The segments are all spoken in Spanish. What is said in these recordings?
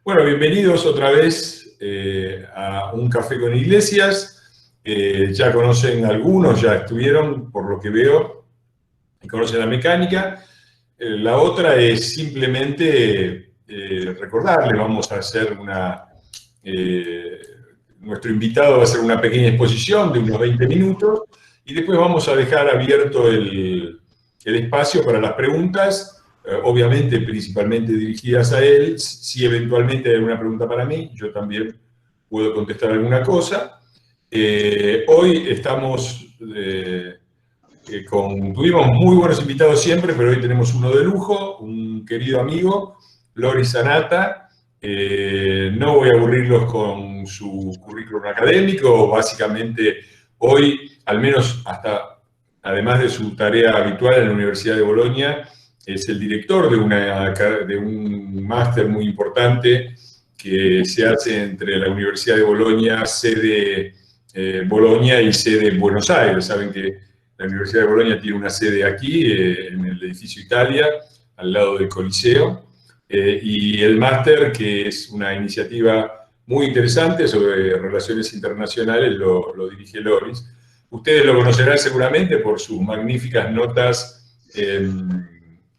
Bueno, bienvenidos otra vez a Un Café con Iglesias. Ya conocen algunos, ya estuvieron, por lo que veo, y conocen la mecánica. La otra es simplemente recordarles, vamos a hacer nuestro invitado va a hacer una pequeña exposición de unos 20 minutos y después vamos a dejar abierto el espacio para las preguntas. Obviamente principalmente dirigidas a él. Si eventualmente hay alguna pregunta para mí, yo también puedo contestar alguna cosa. Hoy estamos tuvimos muy buenos invitados siempre, pero hoy tenemos uno de lujo, un querido amigo, Loris Zanata. No voy a aburrirlos con su currículum académico. Básicamente, hoy, al menos además de su tarea habitual en la Universidad de Bolonia, es el director de un máster muy importante que se hace entre la Universidad de Bolonia, sede Bolonia, y sede Buenos Aires. Saben que la Universidad de Bolonia tiene una sede aquí, en el edificio Italia, al lado del Coliseo, y el máster, que es una iniciativa muy interesante sobre relaciones internacionales, lo dirige Loris. Ustedes lo conocerán seguramente por sus magníficas notas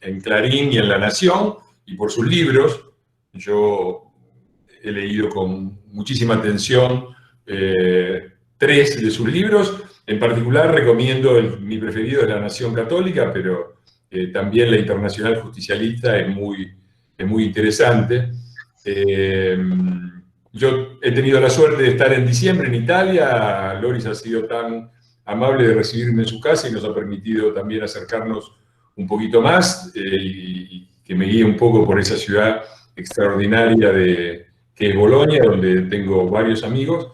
en Clarín y en La Nación, y por sus libros. Yo he leído con muchísima atención 3 de sus libros. En particular recomiendo, mi preferido es La Nación Católica, pero también La Internacional Justicialista es muy interesante. Yo he tenido la suerte de estar en diciembre en Italia. Loris ha sido tan amable de recibirme en su casa y nos ha permitido también acercarnos un poquito más, y que me guíe un poco por esa ciudad extraordinaria que es Bolonia, donde tengo varios amigos.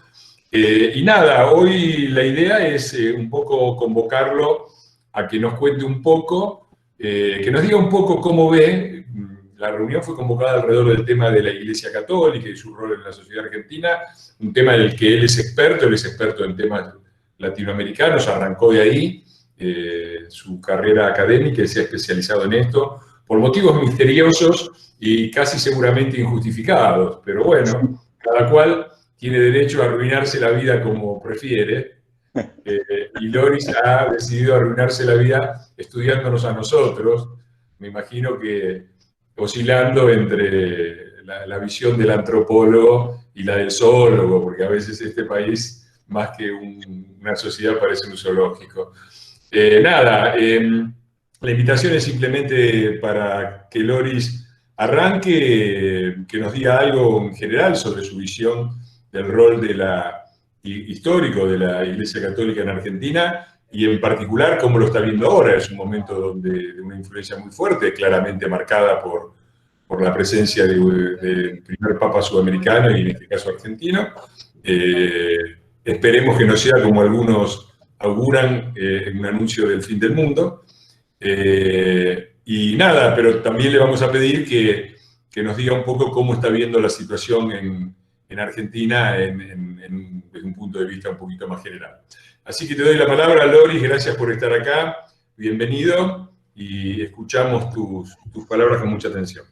Y nada, hoy la idea es un poco convocarlo a que nos cuente un poco, que nos diga un poco cómo ve. La reunión fue convocada alrededor del tema de la Iglesia Católica y su rol en la sociedad argentina, un tema en el que él es experto en temas latinoamericanos, arrancó de ahí su carrera académica y se ha especializado en esto, por motivos misteriosos y casi seguramente injustificados, pero bueno, cada cual tiene derecho a arruinarse la vida como prefiere, y Loris ha decidido arruinarse la vida estudiándonos a nosotros. Me imagino que oscilando entre la visión del antropólogo y la del zoólogo, porque a veces este país, más que una sociedad, parece un zoológico. Nada, la invitación es simplemente para que Loris arranque, que nos diga algo en general sobre su visión del rol histórico de la Iglesia Católica en Argentina, y en particular cómo lo está viendo ahora. Es un momento de una influencia muy fuerte, claramente marcada por la presencia del primer papa sudamericano y en este caso argentino. Esperemos que no sea como algunos auguran, un anuncio del fin del mundo. Y nada, pero también le vamos a pedir que nos diga un poco cómo está viendo la situación en Argentina desde un punto de vista un poquito más general. Así que te doy la palabra, Loris, gracias por estar acá, bienvenido, y escuchamos tus palabras con mucha atención.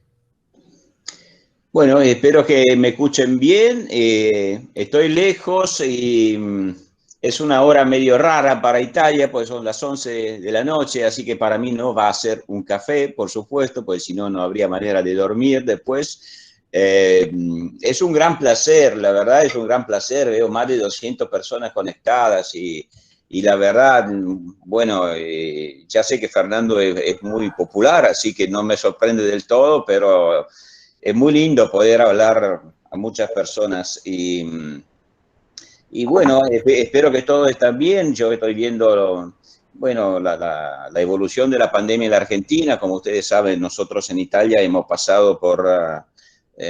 Bueno, espero que me escuchen bien. Estoy lejos y es una hora medio rara para Italia, pues son las 11 de la noche, así que para mí no va a ser un café, por supuesto, pues si no, no habría manera de dormir después. Es un gran placer, la verdad es un gran placer. Veo más de 200 personas conectadas y la verdad, bueno, ya sé que Fernando es muy popular, así que no me sorprende del todo, pero es muy lindo poder hablar a muchas personas y bueno, espero que todo esté bien. Yo estoy viendo, bueno, la evolución de la pandemia en la Argentina. Como ustedes saben, nosotros en Italia hemos pasado por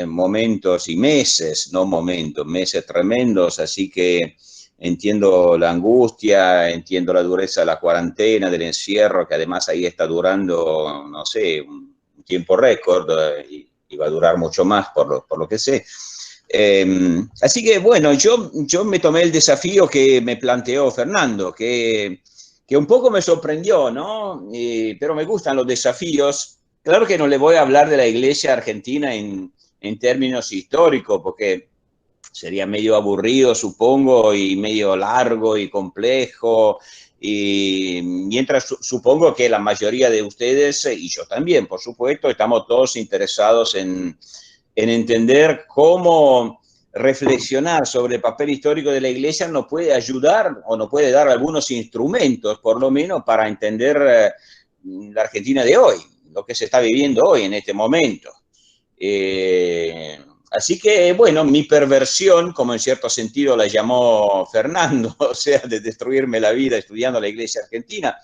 momentos y meses, no momentos, meses tremendos, así que entiendo la angustia, entiendo la dureza de la cuarentena, del encierro, que además ahí está durando, no sé, un tiempo récord, y va a durar mucho más por lo que sé. Así que bueno, yo me tomé el desafío que me planteó Fernando, que un poco me sorprendió, ¿no? Pero me gustan los desafíos. Claro que no le voy a hablar de la Iglesia argentina en en términos históricos, porque sería medio aburrido, supongo, y medio largo y complejo. Y mientras supongo que la mayoría de ustedes, y yo también, por supuesto, estamos todos interesados en entender cómo reflexionar sobre el papel histórico de la Iglesia nos puede ayudar o nos puede dar algunos instrumentos, por lo menos, para entender la Argentina de hoy, lo que se está viviendo hoy, en este momento. Así que, bueno, mi perversión, como en cierto sentido la llamó Fernando, o sea, de destruirme la vida estudiando la Iglesia argentina,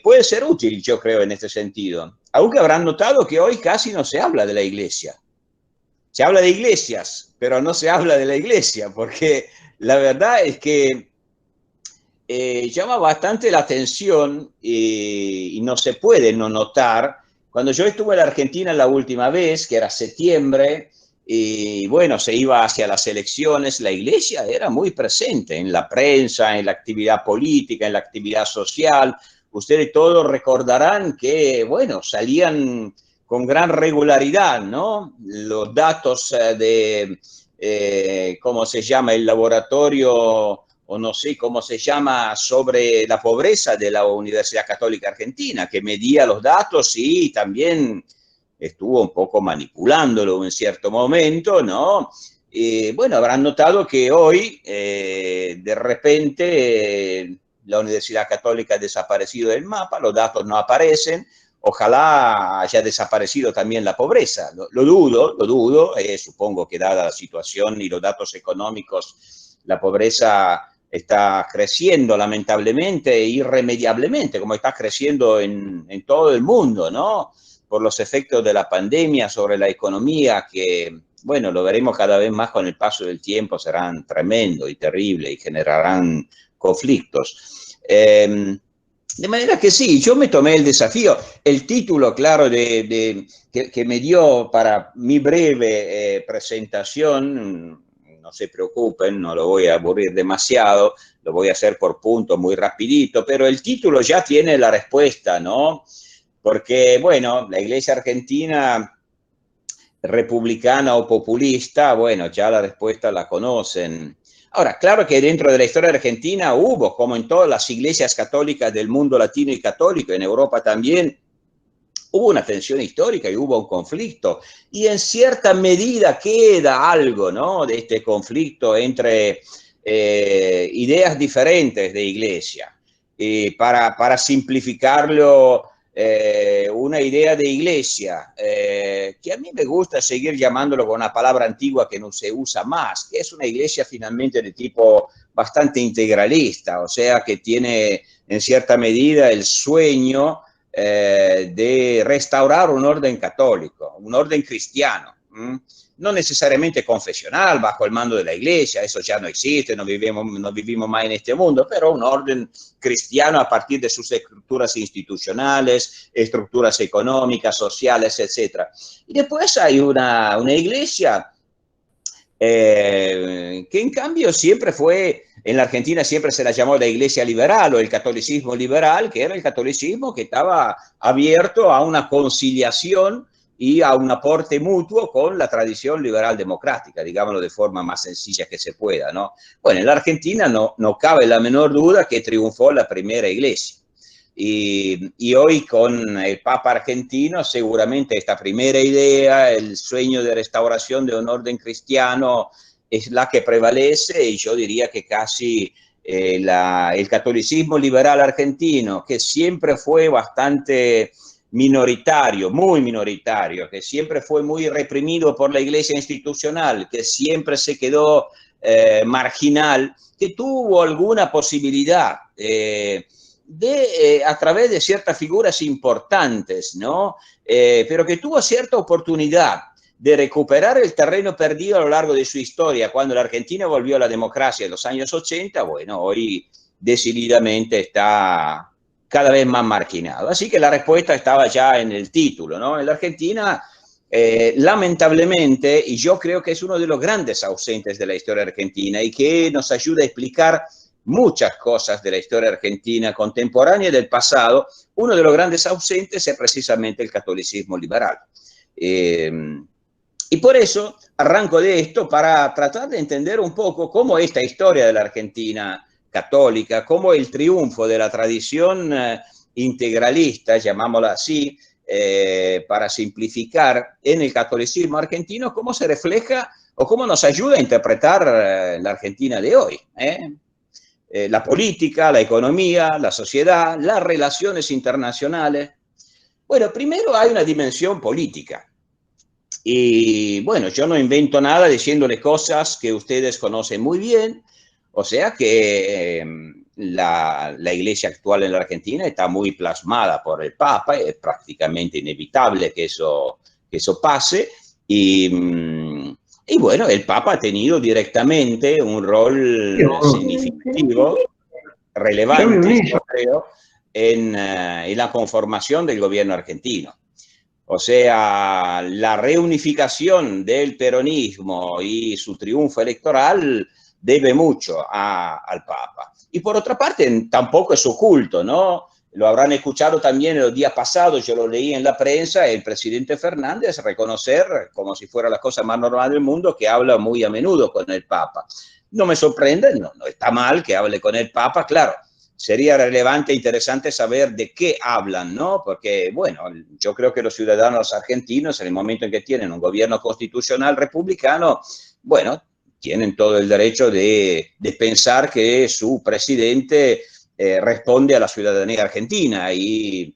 puede ser útil, yo creo, en este sentido. Aunque habrán notado que hoy casi no se habla de la Iglesia. Se habla de iglesias, pero no se habla de la Iglesia, porque la verdad es que llama bastante la atención y no se puede no notar. Cuando yo estuve en la Argentina la última vez, que era septiembre, y bueno, se iba hacia las elecciones, la Iglesia era muy presente en la prensa, en la actividad política, en la actividad social. Ustedes todos recordarán que, bueno, salían con gran regularidad, ¿no? Los datos ¿cómo se llama? El laboratorio, o no sé cómo se llama, sobre la pobreza de la Universidad Católica Argentina, que medía los datos y también estuvo un poco manipulándolo en cierto momento, ¿no? Bueno, habrán notado que hoy, de repente, la Universidad Católica ha desaparecido del mapa, los datos no aparecen. Ojalá haya desaparecido también la pobreza. Lo dudo, supongo que dada la situación y los datos económicos, la pobreza está creciendo lamentablemente e irremediablemente, como está creciendo en todo el mundo, ¿no? Por los efectos de la pandemia sobre la economía, que, bueno, lo veremos cada vez más con el paso del tiempo, serán tremendos y terribles y generarán conflictos. De manera que sí, yo me tomé el desafío. El título, claro, que me dio para mi breve presentación, no se preocupen, no lo voy a aburrir demasiado, lo voy a hacer por puntos muy rapidito, pero el título ya tiene la respuesta, ¿no? Porque, bueno, la Iglesia argentina, republicana o populista, bueno, ya la respuesta la conocen. Ahora, claro que dentro de la historia argentina hubo, como en todas las iglesias católicas del mundo latino y católico, en Europa también, hubo una tensión histórica y hubo un conflicto. Y en cierta medida queda algo, ¿no?, de este conflicto entre ideas diferentes de iglesia. Para simplificarlo, una idea de iglesia, que a mí me gusta seguir llamándolo con una palabra antigua que no se usa más, que es una iglesia finalmente de tipo bastante integralista, o sea, que tiene en cierta medida el sueño de restaurar un orden católico, un orden cristiano, no necesariamente confesional, bajo el mando de la iglesia, eso ya no existe, no vivimos más en este mundo, pero un orden cristiano a partir de sus estructuras institucionales, estructuras económicas, sociales, etc. Y después hay una iglesia que en cambio siempre fue, en la Argentina siempre se la llamó la iglesia liberal o el catolicismo liberal, que era el catolicismo que estaba abierto a una conciliación y a un aporte mutuo con la tradición liberal democrática, digámoslo de forma más sencilla que se pueda, ¿no? Bueno, en la Argentina no cabe la menor duda que triunfó la primera iglesia. Y hoy con el Papa argentino seguramente esta primera idea, el sueño de restauración de un orden cristiano, es la que prevalece, y yo diría que casi el catolicismo liberal argentino, que siempre fue bastante minoritario, muy minoritario, que siempre fue muy reprimido por la iglesia institucional, que siempre se quedó marginal, que tuvo alguna posibilidad a través de ciertas figuras importantes, ¿no? Pero que tuvo cierta oportunidad de recuperar el terreno perdido a lo largo de su historia. Cuando la Argentina volvió a la democracia en los años 80, bueno, hoy decididamente está cada vez más marginado. Así que la respuesta estaba ya en el título, ¿no? En la Argentina, lamentablemente, y yo creo que es uno de los grandes ausentes de la historia argentina y que nos ayuda a explicar muchas cosas de la historia argentina contemporánea y del pasado, uno de los grandes ausentes es precisamente el catolicismo liberal. Y por eso arranco de esto para tratar de entender un poco cómo esta historia de la Argentina católica, cómo el triunfo de la tradición integralista, llamámosla así, para simplificar, en el catolicismo argentino, cómo se refleja o cómo nos ayuda a interpretar la Argentina de hoy. La política, la economía, la sociedad, las relaciones internacionales. Bueno, primero hay una dimensión política. Y bueno, yo no invento nada diciéndole cosas que ustedes conocen muy bien, o sea que la iglesia actual en la Argentina está muy plasmada por el Papa, es prácticamente inevitable que eso pase, y bueno, el Papa ha tenido directamente un rol significativo, relevante, yo creo, en la conformación del gobierno argentino. O sea, la reunificación del peronismo y su triunfo electoral debe mucho al Papa. Y por otra parte, tampoco es oculto, ¿no? Lo habrán escuchado también en los días pasados, yo lo leí en la prensa, el presidente Fernández reconocer, como si fuera la cosa más normal del mundo, que habla muy a menudo con el Papa. No me sorprende, no está mal que hable con el Papa, claro. Sería relevante e interesante saber de qué hablan, ¿no? Porque, bueno, yo creo que los ciudadanos argentinos, en el momento en que tienen un gobierno constitucional republicano, bueno, tienen todo el derecho de pensar que su presidente responde a la ciudadanía argentina y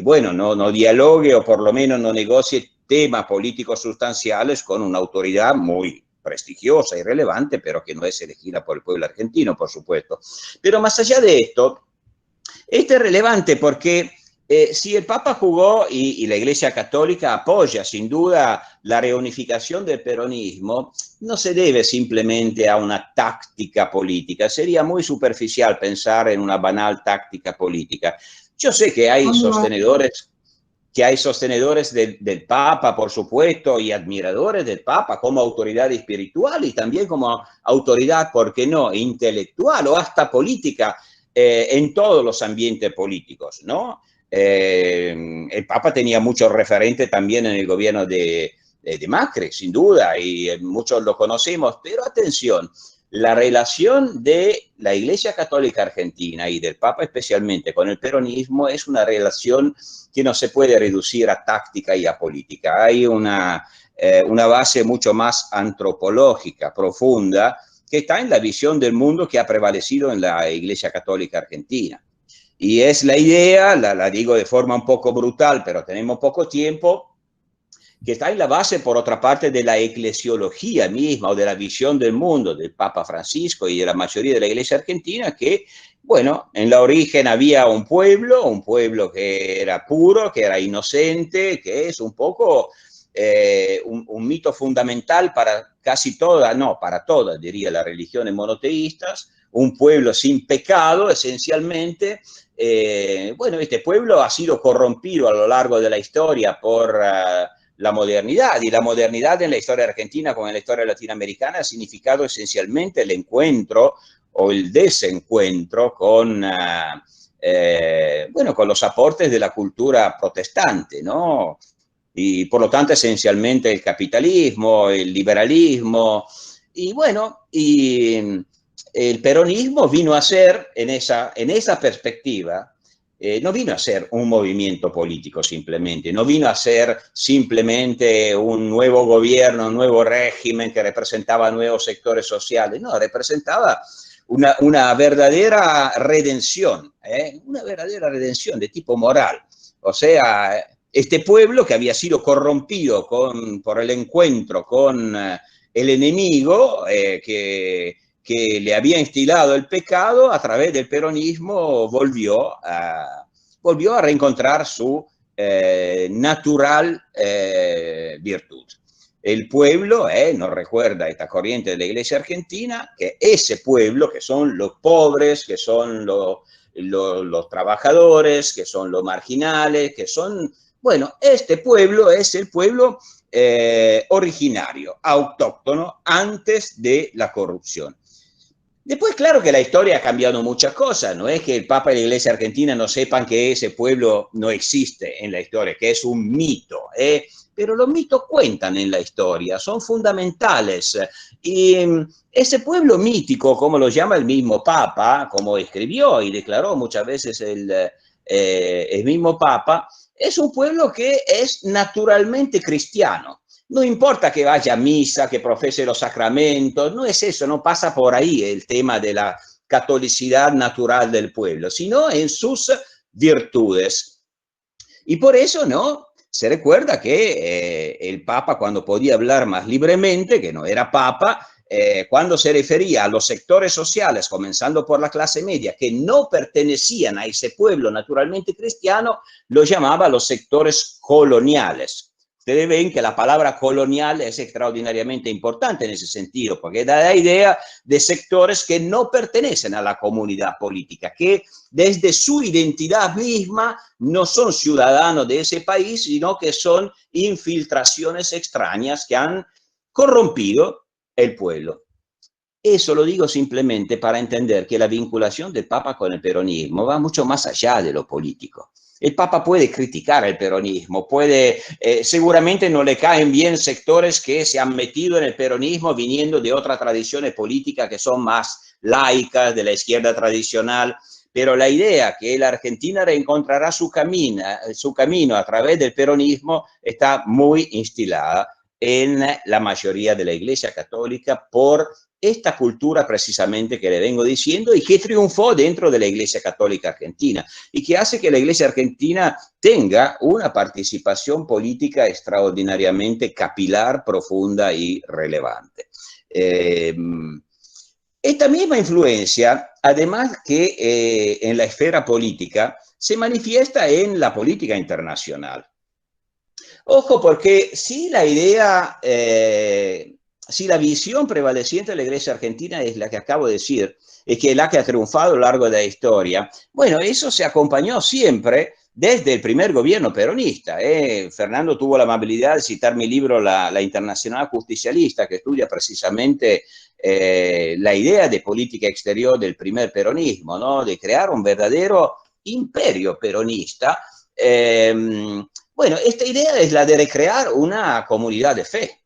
bueno, no dialogue o por lo menos no negocie temas políticos sustanciales con una autoridad muy prestigiosa y relevante, pero que no es elegida por el pueblo argentino, por supuesto. Pero más allá de esto, esto es relevante porque si el Papa jugó y la Iglesia Católica apoya sin duda la reunificación del peronismo, no se debe simplemente a una táctica política. Sería muy superficial pensar en una banal táctica política. Yo sé que hay sostenedores del Papa, por supuesto, y admiradores del Papa como autoridad espiritual y también como autoridad, ¿por qué no?, intelectual o hasta política en todos los ambientes políticos, ¿no? El Papa tenía muchos referentes también en el gobierno de Macri, sin duda, y muchos lo conocemos, pero atención, la relación de la Iglesia Católica Argentina y del Papa especialmente con el peronismo es una relación que no se puede reducir a táctica y a política. Hay una base mucho más antropológica, profunda, que está en la visión del mundo que ha prevalecido en la Iglesia Católica Argentina. Y es la idea, la digo de forma un poco brutal, pero tenemos poco tiempo, que está en la base, por otra parte, de la eclesiología misma o de la visión del mundo del Papa Francisco y de la mayoría de la Iglesia argentina, que, bueno, en la origen había un pueblo que era puro, que era inocente, que es un poco un mito fundamental para casi todas, no, para todas, diría, las religiones monoteístas, un pueblo sin pecado, esencialmente. Bueno, este pueblo ha sido corrompido a lo largo de la historia por la modernidad, y la modernidad en la historia argentina como en la historia latinoamericana ha significado esencialmente el encuentro o el desencuentro con, bueno, con los aportes de la cultura protestante, ¿no? Y por lo tanto esencialmente el capitalismo, el liberalismo, y bueno, y el peronismo vino a ser, en esa perspectiva, no vino a ser un movimiento político simplemente, no vino a ser simplemente un nuevo gobierno, un nuevo régimen que representaba nuevos sectores sociales, no, representaba una verdadera redención, una verdadera redención de tipo moral. O sea, este pueblo que había sido corrompido por el encuentro con el enemigo, que le había instilado el pecado, a través del peronismo volvió a reencontrar su natural virtud. El pueblo nos recuerda esta corriente de la Iglesia argentina, que ese pueblo, que son los pobres, que son los trabajadores, que son los marginales, que son, bueno, este pueblo es el pueblo originario, autóctono, antes de la corrupción. Después, claro que la historia ha cambiado muchas cosas, no es que el Papa y la Iglesia Argentina no sepan que ese pueblo no existe en la historia, que es un mito, pero los mitos cuentan en la historia, son fundamentales. Y ese pueblo mítico, como lo llama el mismo Papa, como escribió y declaró muchas veces el mismo Papa, es un pueblo que es naturalmente cristiano. No importa que vaya a misa, que profese los sacramentos, no es eso, no pasa por ahí el tema de la catolicidad natural del pueblo, sino en sus virtudes. Y por eso, ¿no? Se recuerda que el Papa, cuando podía hablar más libremente, que no era Papa, cuando se refería a los sectores sociales, comenzando por la clase media, que no pertenecían a ese pueblo naturalmente cristiano, lo llamaba los sectores coloniales. Ustedes ven que la palabra colonial es extraordinariamente importante en ese sentido, porque da la idea de sectores que no pertenecen a la comunidad política, que desde su identidad misma no son ciudadanos de ese país, sino que son infiltraciones extrañas que han corrompido el pueblo. Eso lo digo simplemente para entender que la vinculación del Papa con el peronismo va mucho más allá de lo político. El Papa puede criticar el peronismo, seguramente no le caen bien sectores que se han metido en el peronismo viniendo de otras tradiciones políticas que son más laicas, de la izquierda tradicional, pero la idea que la Argentina reencontrará su camino a través del peronismo está muy instilada en la mayoría de la Iglesia Católica por esta cultura precisamente que le vengo diciendo y que triunfó dentro de la Iglesia Católica Argentina y que hace que la Iglesia Argentina tenga una participación política extraordinariamente capilar, profunda y relevante. Esta misma influencia, además que en la esfera política, se manifiesta en la política internacional. Ojo, porque si la idea, si la visión prevaleciente de la Iglesia Argentina es la que acabo de decir, y que es la que ha triunfado a lo largo de la historia, bueno, eso se acompañó siempre desde el primer gobierno peronista. Fernando tuvo la amabilidad de citar mi libro La Internacional Justicialista, que estudia precisamente la idea de política exterior del primer peronismo, ¿no? De crear un verdadero imperio peronista. Bueno, esta idea es la de recrear una comunidad de fe.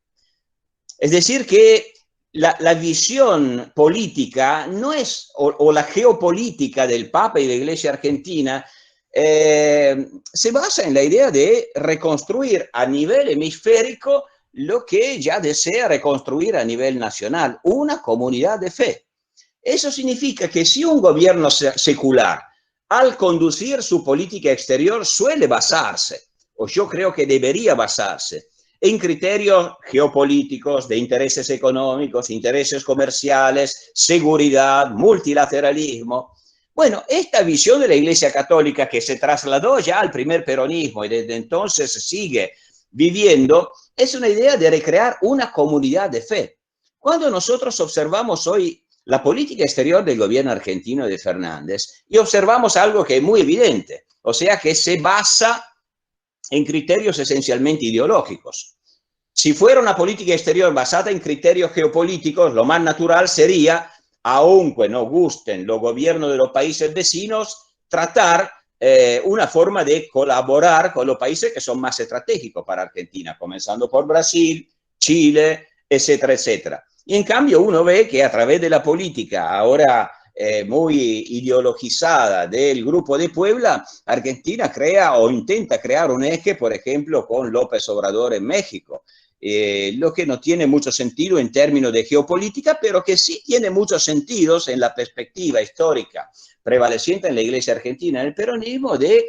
Es decir, que la visión política no es, o la geopolítica del Papa y de la Iglesia Argentina, se basa en la idea de reconstruir a nivel hemisférico lo que ya desea reconstruir a nivel nacional, una comunidad de fe. Eso significa que si un gobierno secular, al conducir su política exterior, suele basarse, o yo creo que debería basarse, en criterios geopolíticos, de intereses económicos, intereses comerciales, seguridad, multilateralismo. Bueno, esta visión de la Iglesia Católica que se trasladó ya al primer peronismo y desde entonces sigue viviendo, es una idea de recrear una comunidad de fe. Cuando nosotros observamos hoy la política exterior del gobierno argentino de Fernández y observamos algo que es muy evidente, o sea que se basa en criterios esencialmente ideológicos. Si fuera una política exterior basada en criterios geopolíticos, lo más natural sería, aunque no gusten los gobiernos de los países vecinos, tratar una forma de colaborar con los países que son más estratégicos para Argentina, comenzando por Brasil, Chile, etcétera, etcétera. Y en cambio uno ve que a través de la política ahora muy ideologizada del Grupo de Puebla, Argentina crea o intenta crear un eje, por ejemplo, con López Obrador en México. Lo que no tiene mucho sentido en términos de geopolítica, pero que sí tiene muchos sentidos en la perspectiva histórica prevaleciente en la Iglesia Argentina, en el peronismo, de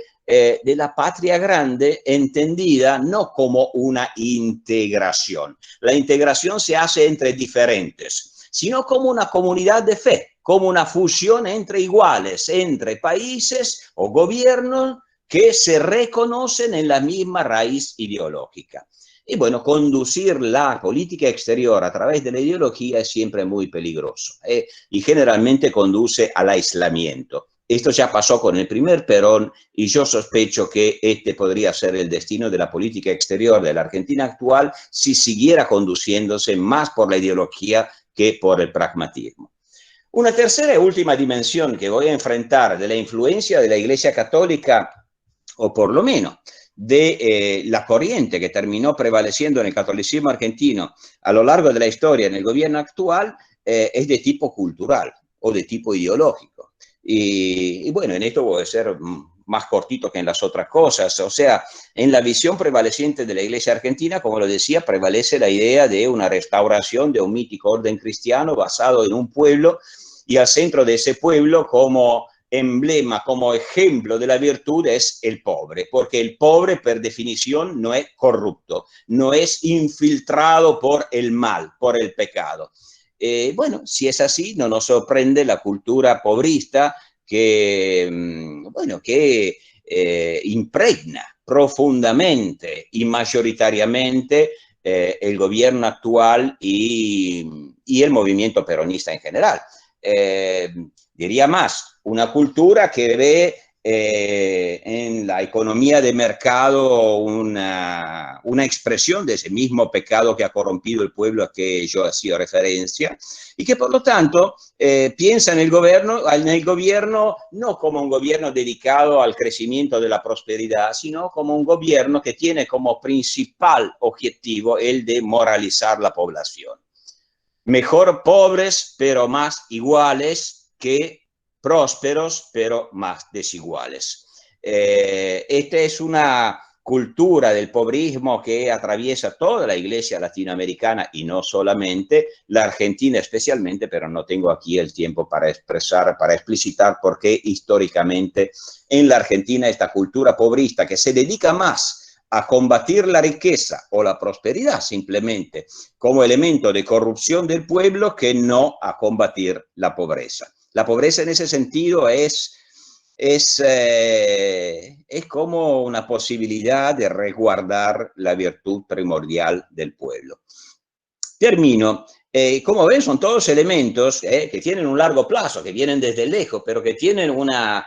la patria grande entendida no como una integración. La integración se hace entre diferentes, sino como una comunidad de fe, como una fusión entre iguales, entre países o gobiernos que se reconocen en la misma raíz ideológica. Y bueno, conducir la política exterior a través de la ideología es siempre muy peligroso y generalmente conduce al aislamiento. Esto ya pasó con el primer Perón y yo sospecho que este podría ser el destino de la política exterior de la Argentina actual si siguiera conduciéndose más por la ideología que por el pragmatismo. Una tercera y última dimensión que voy a enfrentar de la influencia de la Iglesia Católica, o por lo menos de la corriente que terminó prevaleciendo en el catolicismo argentino a lo largo de la historia en el gobierno actual, es de tipo cultural o de tipo ideológico. Y bueno, en esto voy a ser más cortito que en las otras cosas. O sea, en la visión prevaleciente de la Iglesia argentina, como lo decía, prevalece la idea de una restauración de un mítico orden cristiano basado en un pueblo, y al centro de ese pueblo, como emblema, como ejemplo de la virtud, es el pobre, porque el pobre per definición no es corrupto, no es infiltrado por el mal, por el pecado. Bueno, si es así, no nos sorprende la cultura pobrista que, bueno, que impregna profundamente y mayoritariamente el gobierno actual y el movimiento peronista en general. Diría más, una cultura que ve en la economía de mercado una expresión de ese mismo pecado que ha corrompido el pueblo a que yo hacía referencia, y que por lo tanto piensa en el gobierno no como un gobierno dedicado al crecimiento de la prosperidad, sino como un gobierno que tiene como principal objetivo el de moralizar la población. Mejor pobres, pero más iguales, que prósperos, pero más desiguales. Esta es una cultura del pobrismo que atraviesa toda la iglesia latinoamericana y no solamente, la Argentina especialmente, pero no tengo aquí el tiempo para explicitar por qué históricamente en la Argentina esta cultura pobrista que se dedica más a combatir la riqueza o la prosperidad simplemente como elemento de corrupción del pueblo que no a combatir la pobreza. La pobreza en ese sentido es como una posibilidad de resguardar la virtud primordial del pueblo. Termino. Como ven, son todos elementos que tienen un largo plazo, que vienen desde lejos, pero que tienen una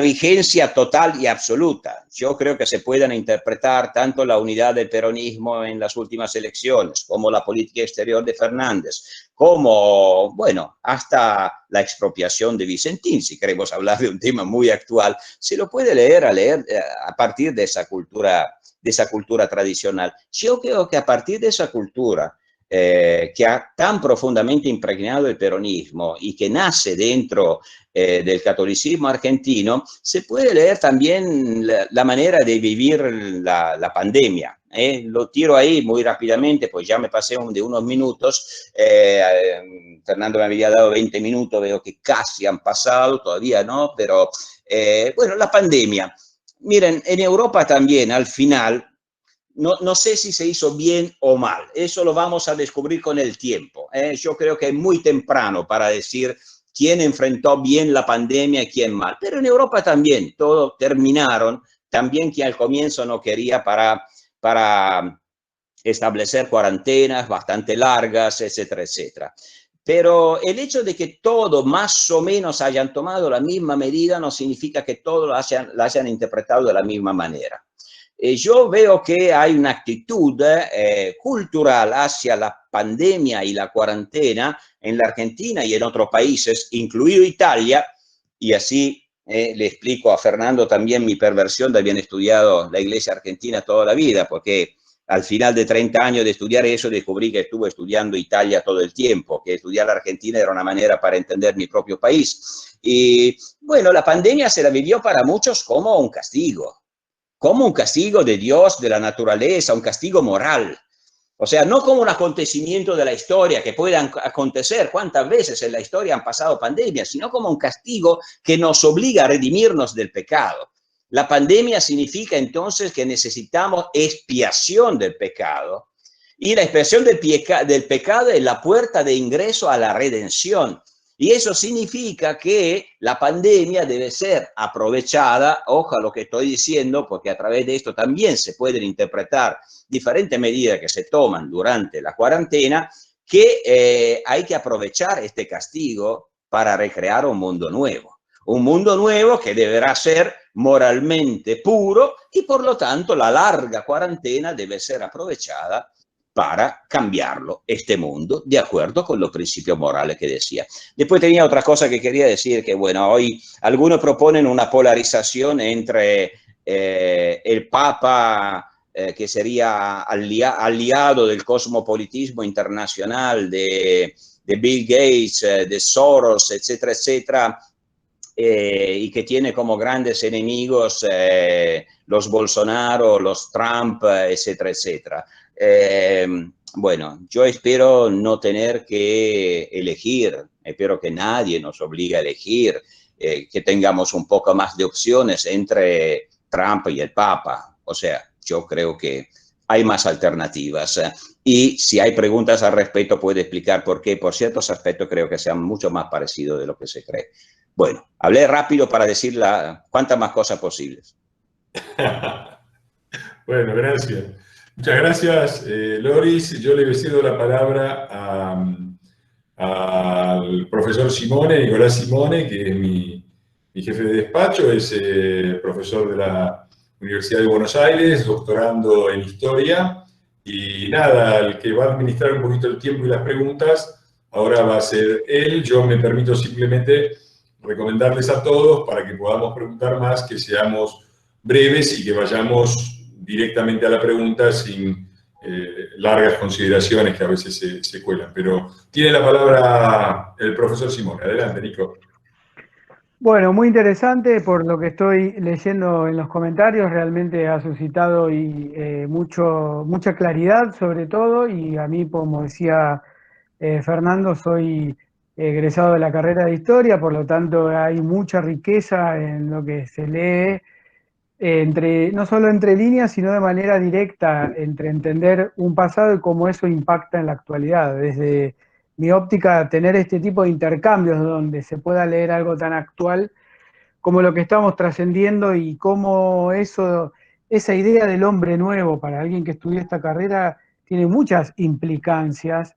vigencia total y absoluta. Yo creo que se pueden interpretar tanto la unidad del peronismo en las últimas elecciones, como la política exterior de Fernández, como, bueno, hasta la expropiación de Vicentín, si queremos hablar de un tema muy actual, se lo puede leer a partir de esa cultura tradicional. Yo creo que a partir de esa cultura que ha tan profundamente impregnado el peronismo y que nace dentro del catolicismo argentino, se puede leer también la manera de vivir la pandemia. Lo tiro ahí muy rápidamente, pues ya me pasé de unos minutos. Fernando me había dado 20 minutos, veo que casi han pasado, todavía no, pero bueno, la pandemia. Miren, en Europa también, al final, no sé si se hizo bien o mal. Eso lo vamos a descubrir con el tiempo. Yo creo que es muy temprano para decir quién enfrentó bien la pandemia y quién mal. Pero en Europa también, todos terminaron. También quien al comienzo no quería para establecer cuarentenas bastante largas, etcétera, etcétera. Pero el hecho de que todos más o menos hayan tomado la misma medida no significa que todos la hayan interpretado de la misma manera. Yo veo que hay una actitud cultural hacia la pandemia y la cuarentena en la Argentina y en otros países, incluido Italia, y así le explico a Fernando también mi perversión de haber estudiado la iglesia argentina toda la vida, porque al final de 30 años de estudiar eso descubrí que estuve estudiando Italia todo el tiempo, que estudiar la Argentina era una manera para entender mi propio país. Y bueno, la pandemia se la vivió para muchos como un castigo de Dios, de la naturaleza, un castigo moral. O sea, no como un acontecimiento de la historia que puede acontecer, cuántas veces en la historia han pasado pandemias, sino como un castigo que nos obliga a redimirnos del pecado. La pandemia significa entonces que necesitamos expiación del pecado, y la expiación del pecado es la puerta de ingreso a la redención. Y eso significa que la pandemia debe ser aprovechada, ojo a lo que estoy diciendo, porque a través de esto también se pueden interpretar diferentes medidas que se toman durante la cuarentena, que hay que aprovechar este castigo para recrear un mundo nuevo que deberá ser moralmente puro, y por lo tanto la larga cuarentena debe ser aprovechada para cambiarlo, este mundo, de acuerdo con los principios morales que decía. Después tenía otra cosa que quería decir, que bueno, hoy algunos proponen una polarización entre el Papa, que sería aliado del cosmopolitismo internacional de Bill Gates, de Soros, etcétera, etcétera, y que tiene como grandes enemigos los Bolsonaro, los Trump, etcétera, etcétera. Bueno, yo espero no tener que elegir, espero que nadie nos obligue a elegir, que tengamos un poco más de opciones entre Trump y el Papa. O sea, yo creo que hay más alternativas. Y si hay preguntas al respecto, puede explicar por qué. Por ciertos aspectos creo que sean mucho más parecidos de lo que se cree. Bueno, hablé rápido para decir cuantas más cosas posibles. Bueno, gracias. Muchas gracias, Loris. Yo le cedo la palabra al profesor Simone, Nicolás Simone, que es mi jefe de despacho, es profesor de la Universidad de Buenos Aires, doctorando en Historia. Y nada, el que va a administrar un poquito el tiempo y las preguntas, ahora va a ser él. Yo me permito simplemente recomendarles a todos, para que podamos preguntar más, que seamos breves y que vayamos directamente a la pregunta sin largas consideraciones que a veces se cuelan. Pero tiene la palabra el profesor Simone. Adelante, Nico. Bueno, muy interesante por lo que estoy leyendo en los comentarios, realmente ha suscitado mucha claridad sobre todo, y a mí, como decía Fernando, soy egresado de la carrera de Historia, por lo tanto hay mucha riqueza en lo que se lee, no solo entre líneas, sino de manera directa, entre entender un pasado y cómo eso impacta en la actualidad. Desde mi óptica, tener este tipo de intercambios donde se pueda leer algo tan actual como lo que estamos trascendiendo, y cómo esa idea del hombre nuevo, para alguien que estudió esta carrera, tiene muchas implicancias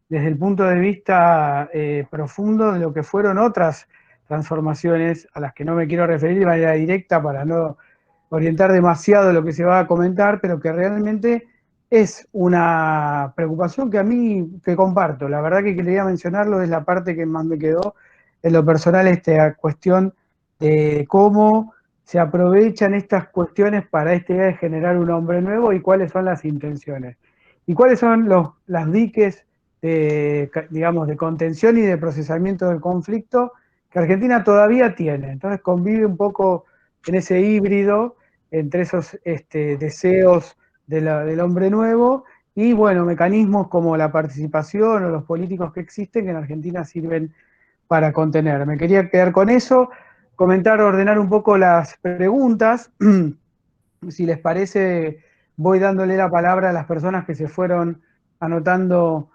desde el punto de vista profundo de lo que fueron otras transformaciones a las que no me quiero referir de manera directa para no orientar demasiado lo que se va a comentar, pero que realmente es una preocupación que comparto. La verdad que quería mencionarlo, es la parte que más me quedó en lo personal, esta cuestión de cómo se aprovechan estas cuestiones para esta idea de generar un hombre nuevo, y cuáles son las intenciones. Y cuáles son las diques digamos, de contención y de procesamiento del conflicto que Argentina todavía tiene. Entonces convive un poco en ese híbrido entre esos deseos del hombre nuevo y, bueno, mecanismos como la participación o los políticos que existen, que en Argentina sirven para contener. Me quería quedar con eso, ordenar un poco las preguntas. Si les parece, voy dándole la palabra a las personas que se fueron anotando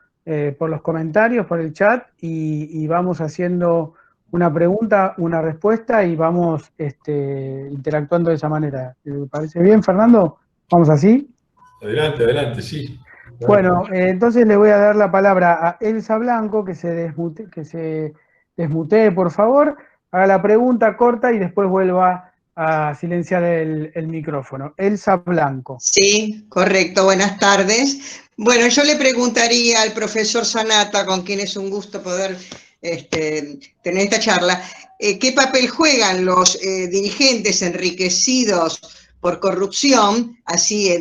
por los comentarios, por el chat, y vamos haciendo una pregunta, una respuesta, y vamos interactuando de esa manera. ¿Te parece bien, Fernando? ¿Vamos así? Adelante, sí. Bueno, entonces le voy a dar la palabra a Elsa Blanco, que se desmutee, por favor, haga la pregunta corta y después vuelva a silenciar el micrófono. Elsa Blanco. Sí, correcto. Buenas tardes. Bueno, yo le preguntaría al profesor Sanata, con quien es un gusto poder tener esta charla, ¿qué papel juegan los dirigentes enriquecidos por corrupción, así,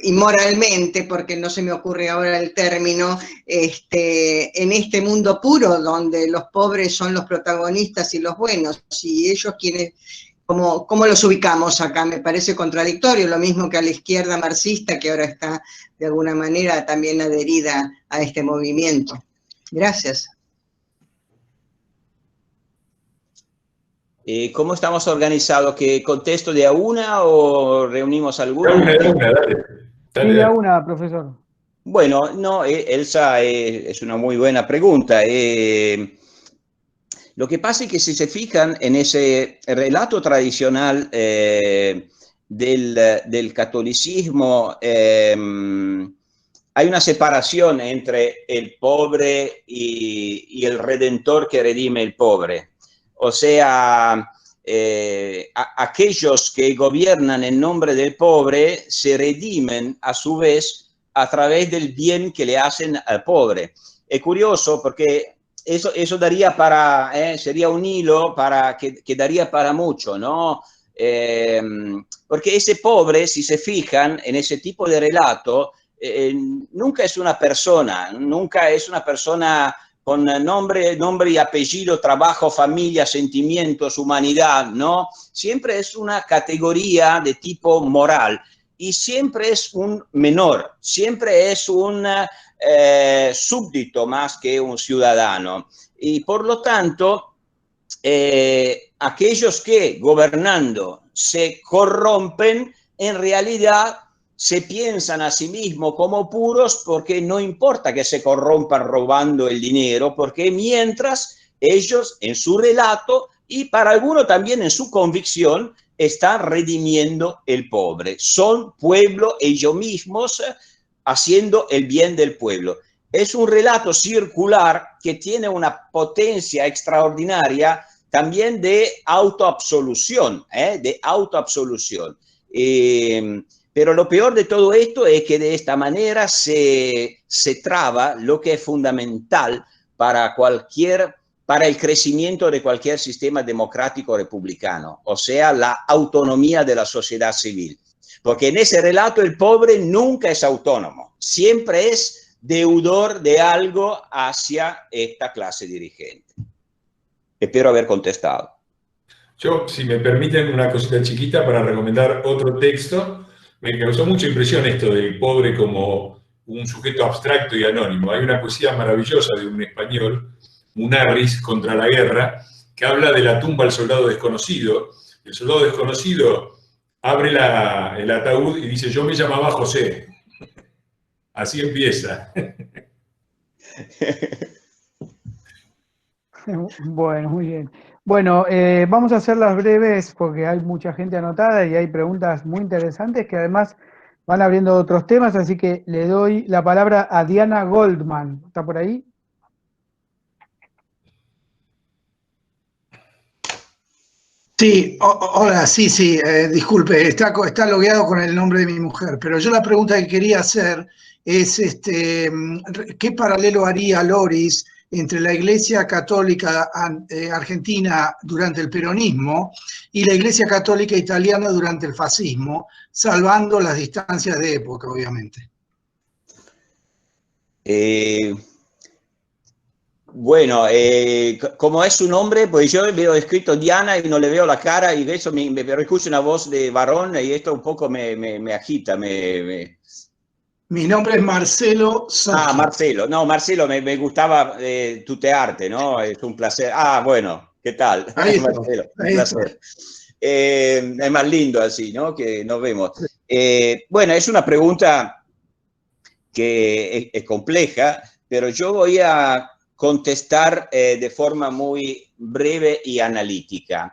inmoralmente, porque no se me ocurre ahora el término, en este mundo puro donde los pobres son los protagonistas y los buenos, y ellos quienes, ¿cómo los ubicamos acá? Me parece contradictorio, lo mismo que a la izquierda marxista, que ahora está de alguna manera también adherida a este movimiento. Gracias. ¿Cómo estamos organizados? ¿Que contesto de a una o reunimos alguna? Dale. Sí, de a una, profesor. Bueno, no, Elsa, es una muy buena pregunta. Lo que pasa es que si se fijan en ese relato tradicional del catolicismo, hay una separación entre el pobre y el redentor que redime el pobre. O sea, aquellos que gobiernan en nombre del pobre se redimen a su vez a través del bien que le hacen al pobre. Es curioso porque eso daría para, sería un hilo que daría para mucho, ¿no? Porque ese pobre, si se fijan en ese tipo de relato, nunca es una persona con nombre y apellido, trabajo, familia, sentimientos, humanidad, ¿no? Siempre es una categoría de tipo moral y siempre es un menor, siempre es un súbdito más que un ciudadano. Y por lo tanto, aquellos que gobernando se corrompen, en realidad se piensan a sí mismos como puros porque no importa que se corrompan robando el dinero, porque mientras ellos en su relato y para algunos también en su convicción están redimiendo el pobre. Son pueblo ellos mismos haciendo el bien del pueblo. Es un relato circular que tiene una potencia extraordinaria también de autoabsolución, pero lo peor de todo esto es que de esta manera se traba lo que es fundamental para el crecimiento de cualquier sistema democrático republicano, o sea, la autonomía de la sociedad civil. Porque en ese relato el pobre nunca es autónomo, siempre es deudor de algo hacia esta clase dirigente. Espero haber contestado. Yo, si me permiten, una cosita chiquita para recomendar otro texto. Me causó mucha impresión esto del pobre como un sujeto abstracto y anónimo. Hay una poesía maravillosa de un español, Munarriz, Contra la guerra, que habla de la tumba al soldado desconocido. El soldado desconocido abre el ataúd y dice: yo me llamaba José. Así empieza. Bueno, muy bien. Bueno, vamos a hacerlas breves porque hay mucha gente anotada y hay preguntas muy interesantes que además van abriendo otros temas, así que le doy la palabra a Diana Goldman. ¿Está por ahí? Sí, hola, sí, disculpe, está logueado con el nombre de mi mujer, pero yo la pregunta que quería hacer es, ¿qué paralelo haría Loris entre la Iglesia Católica argentina durante el peronismo y la Iglesia Católica italiana durante el fascismo, salvando las distancias de época, obviamente? Bueno, como es su nombre, pues yo veo escrito Diana y no le veo la cara y eso me escucho una voz de varón y esto un poco me agita. Mi nombre es Marcelo Sacchi. Ah, Marcelo. No, Marcelo, me gustaba tutearte, ¿no? Es un placer. Ah, bueno, ¿qué tal? Ahí está, Marcelo, un ahí placer. Es más lindo así, ¿no? Que nos vemos. Bueno, es una pregunta que es compleja, pero yo voy a contestar de forma muy breve y analítica.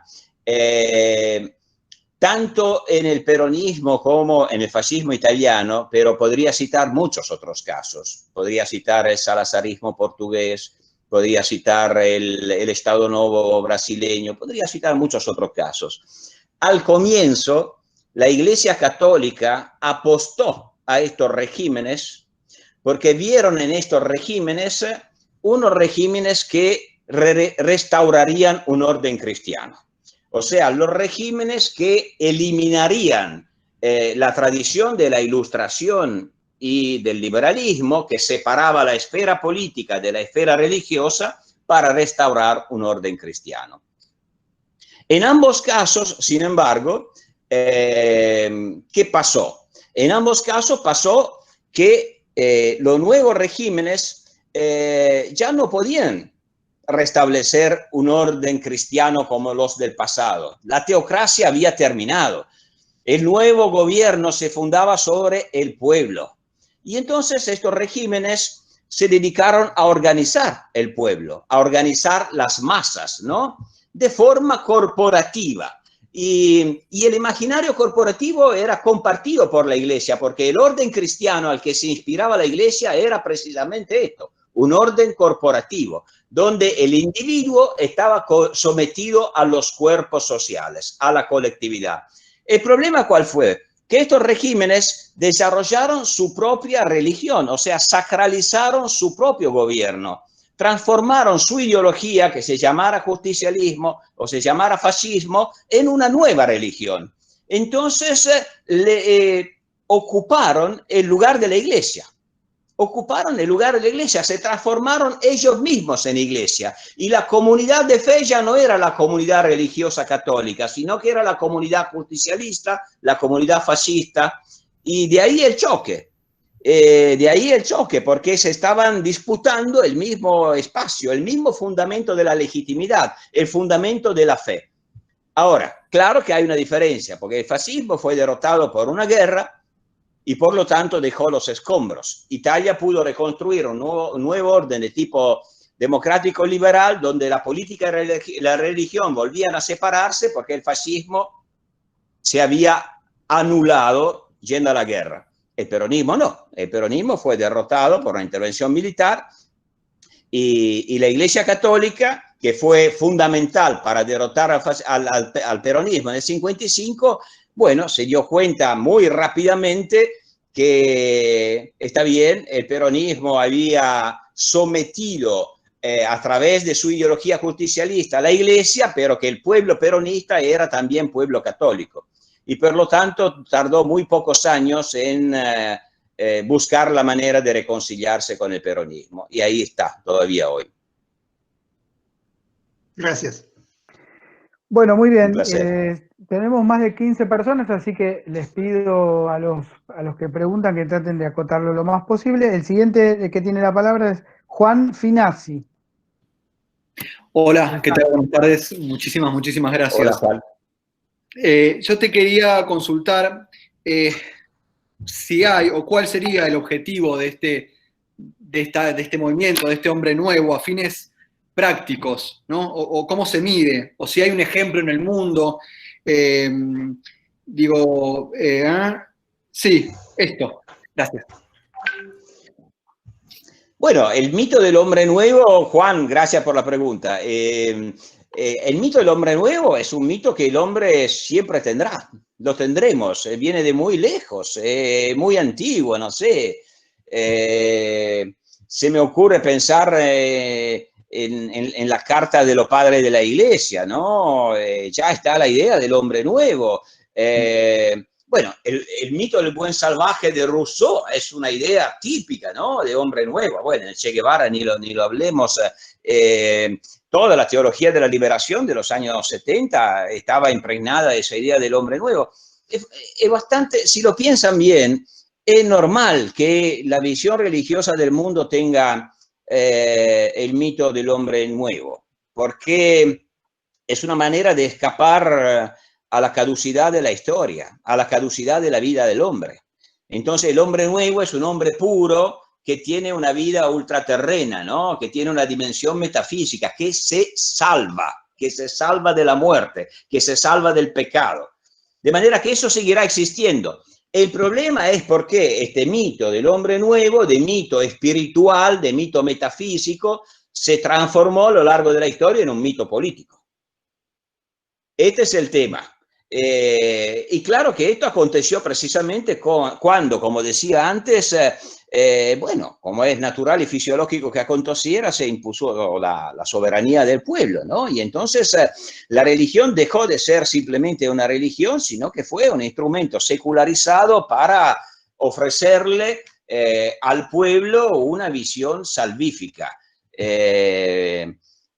Tanto en el peronismo como en el fascismo italiano, pero podría citar muchos otros casos. Podría citar el salazarismo portugués, podría citar el Estado Novo brasileño, podría citar muchos otros casos. Al comienzo, la Iglesia Católica apostó a estos regímenes porque vieron en estos regímenes unos regímenes que restaurarían un orden cristiano. O sea, los regímenes que eliminarían la tradición de la Ilustración y del liberalismo, que separaba la esfera política de la esfera religiosa para restaurar un orden cristiano. En ambos casos, sin embargo, ¿qué pasó? En ambos casos pasó que los nuevos regímenes ya no podían restablecer un orden cristiano como los del pasado. La teocracia había terminado. El nuevo gobierno se fundaba sobre el pueblo. Y entonces estos regímenes se dedicaron a organizar el pueblo, a organizar las masas, ¿no? De forma corporativa. Y el imaginario corporativo era compartido por la Iglesia, porque el orden cristiano al que se inspiraba la Iglesia era precisamente esto: un orden corporativo, donde el individuo estaba sometido a los cuerpos sociales, a la colectividad. ¿El problema cuál fue? Que estos regímenes desarrollaron su propia religión, o sea, sacralizaron su propio gobierno, transformaron su ideología, que se llamara justicialismo o se llamara fascismo, en una nueva religión. Entonces, ocuparon el lugar de la iglesia. Ocuparon el lugar de la iglesia, se transformaron ellos mismos en iglesia. Y la comunidad de fe ya no era la comunidad religiosa católica, sino que era la comunidad justicialista, la comunidad fascista. Y de ahí el choque. Porque se estaban disputando el mismo espacio, el mismo fundamento de la legitimidad, el fundamento de la fe. Ahora, claro que hay una diferencia, porque el fascismo fue derrotado por una guerra, y por lo tanto dejó los escombros. Italia pudo reconstruir un nuevo orden de tipo democrático liberal, donde la política y la religión volvían a separarse porque el fascismo se había anulado yendo a la guerra. El peronismo no. El peronismo fue derrotado por una intervención militar y la Iglesia Católica, que fue fundamental para derrotar al peronismo en el 55, bueno, se dio cuenta muy rápidamente que está bien, el peronismo había sometido a través de su ideología justicialista a la iglesia, pero que el pueblo peronista era también pueblo católico. Y por lo tanto tardó muy pocos años en buscar la manera de reconciliarse con el peronismo. Y ahí está, todavía hoy. Gracias. Bueno, muy bien. Tenemos más de 15 personas, así que les pido a los que preguntan que traten de acotarlo lo más posible. El siguiente que tiene la palabra es Juan Finazzi. Hola, ¿qué tal? Buenas tardes. Muchísimas gracias. Hola, Juan. Yo te quería consultar si hay o cuál sería el objetivo de este movimiento, de este hombre nuevo, a fines prácticos, ¿no? O cómo se mide, o si hay un ejemplo en el mundo. Sí, esto. Gracias. Bueno, el mito del hombre nuevo, Juan, gracias por la pregunta. El mito del hombre nuevo es un mito que el hombre siempre tendrá, lo tendremos, viene de muy lejos, muy antiguo, no sé. Se me ocurre pensar en la carta de los padres de la iglesia, ¿no? Ya está la idea del hombre nuevo. Bueno, el mito del buen salvaje de Rousseau es una idea típica, ¿no? De hombre nuevo. Bueno, el Che Guevara ni lo hablemos. Toda la teología de la liberación de los años 70 estaba impregnada de esa idea del hombre nuevo. Es bastante, si lo piensan bien, es normal que la visión religiosa del mundo tenga el mito del hombre nuevo, porque es una manera de escapar a la caducidad de la historia, a la caducidad de la vida del hombre. Entonces el hombre nuevo es un hombre puro que tiene una vida ultraterrena, ¿no? Que tiene una dimensión metafísica, que se salva de la muerte, que se salva del pecado. De manera que eso seguirá existiendo. El problema es por qué este mito del hombre nuevo, de mito espiritual, de mito metafísico, se transformó a lo largo de la historia en un mito político. Este es el tema. Y claro que esto aconteció precisamente cuando, como decía antes, bueno, como es natural y fisiológico que aconteciera, se impuso la soberanía del pueblo, ¿no? Y entonces la religión dejó de ser simplemente una religión, sino que fue un instrumento secularizado para ofrecerle al pueblo una visión salvífica.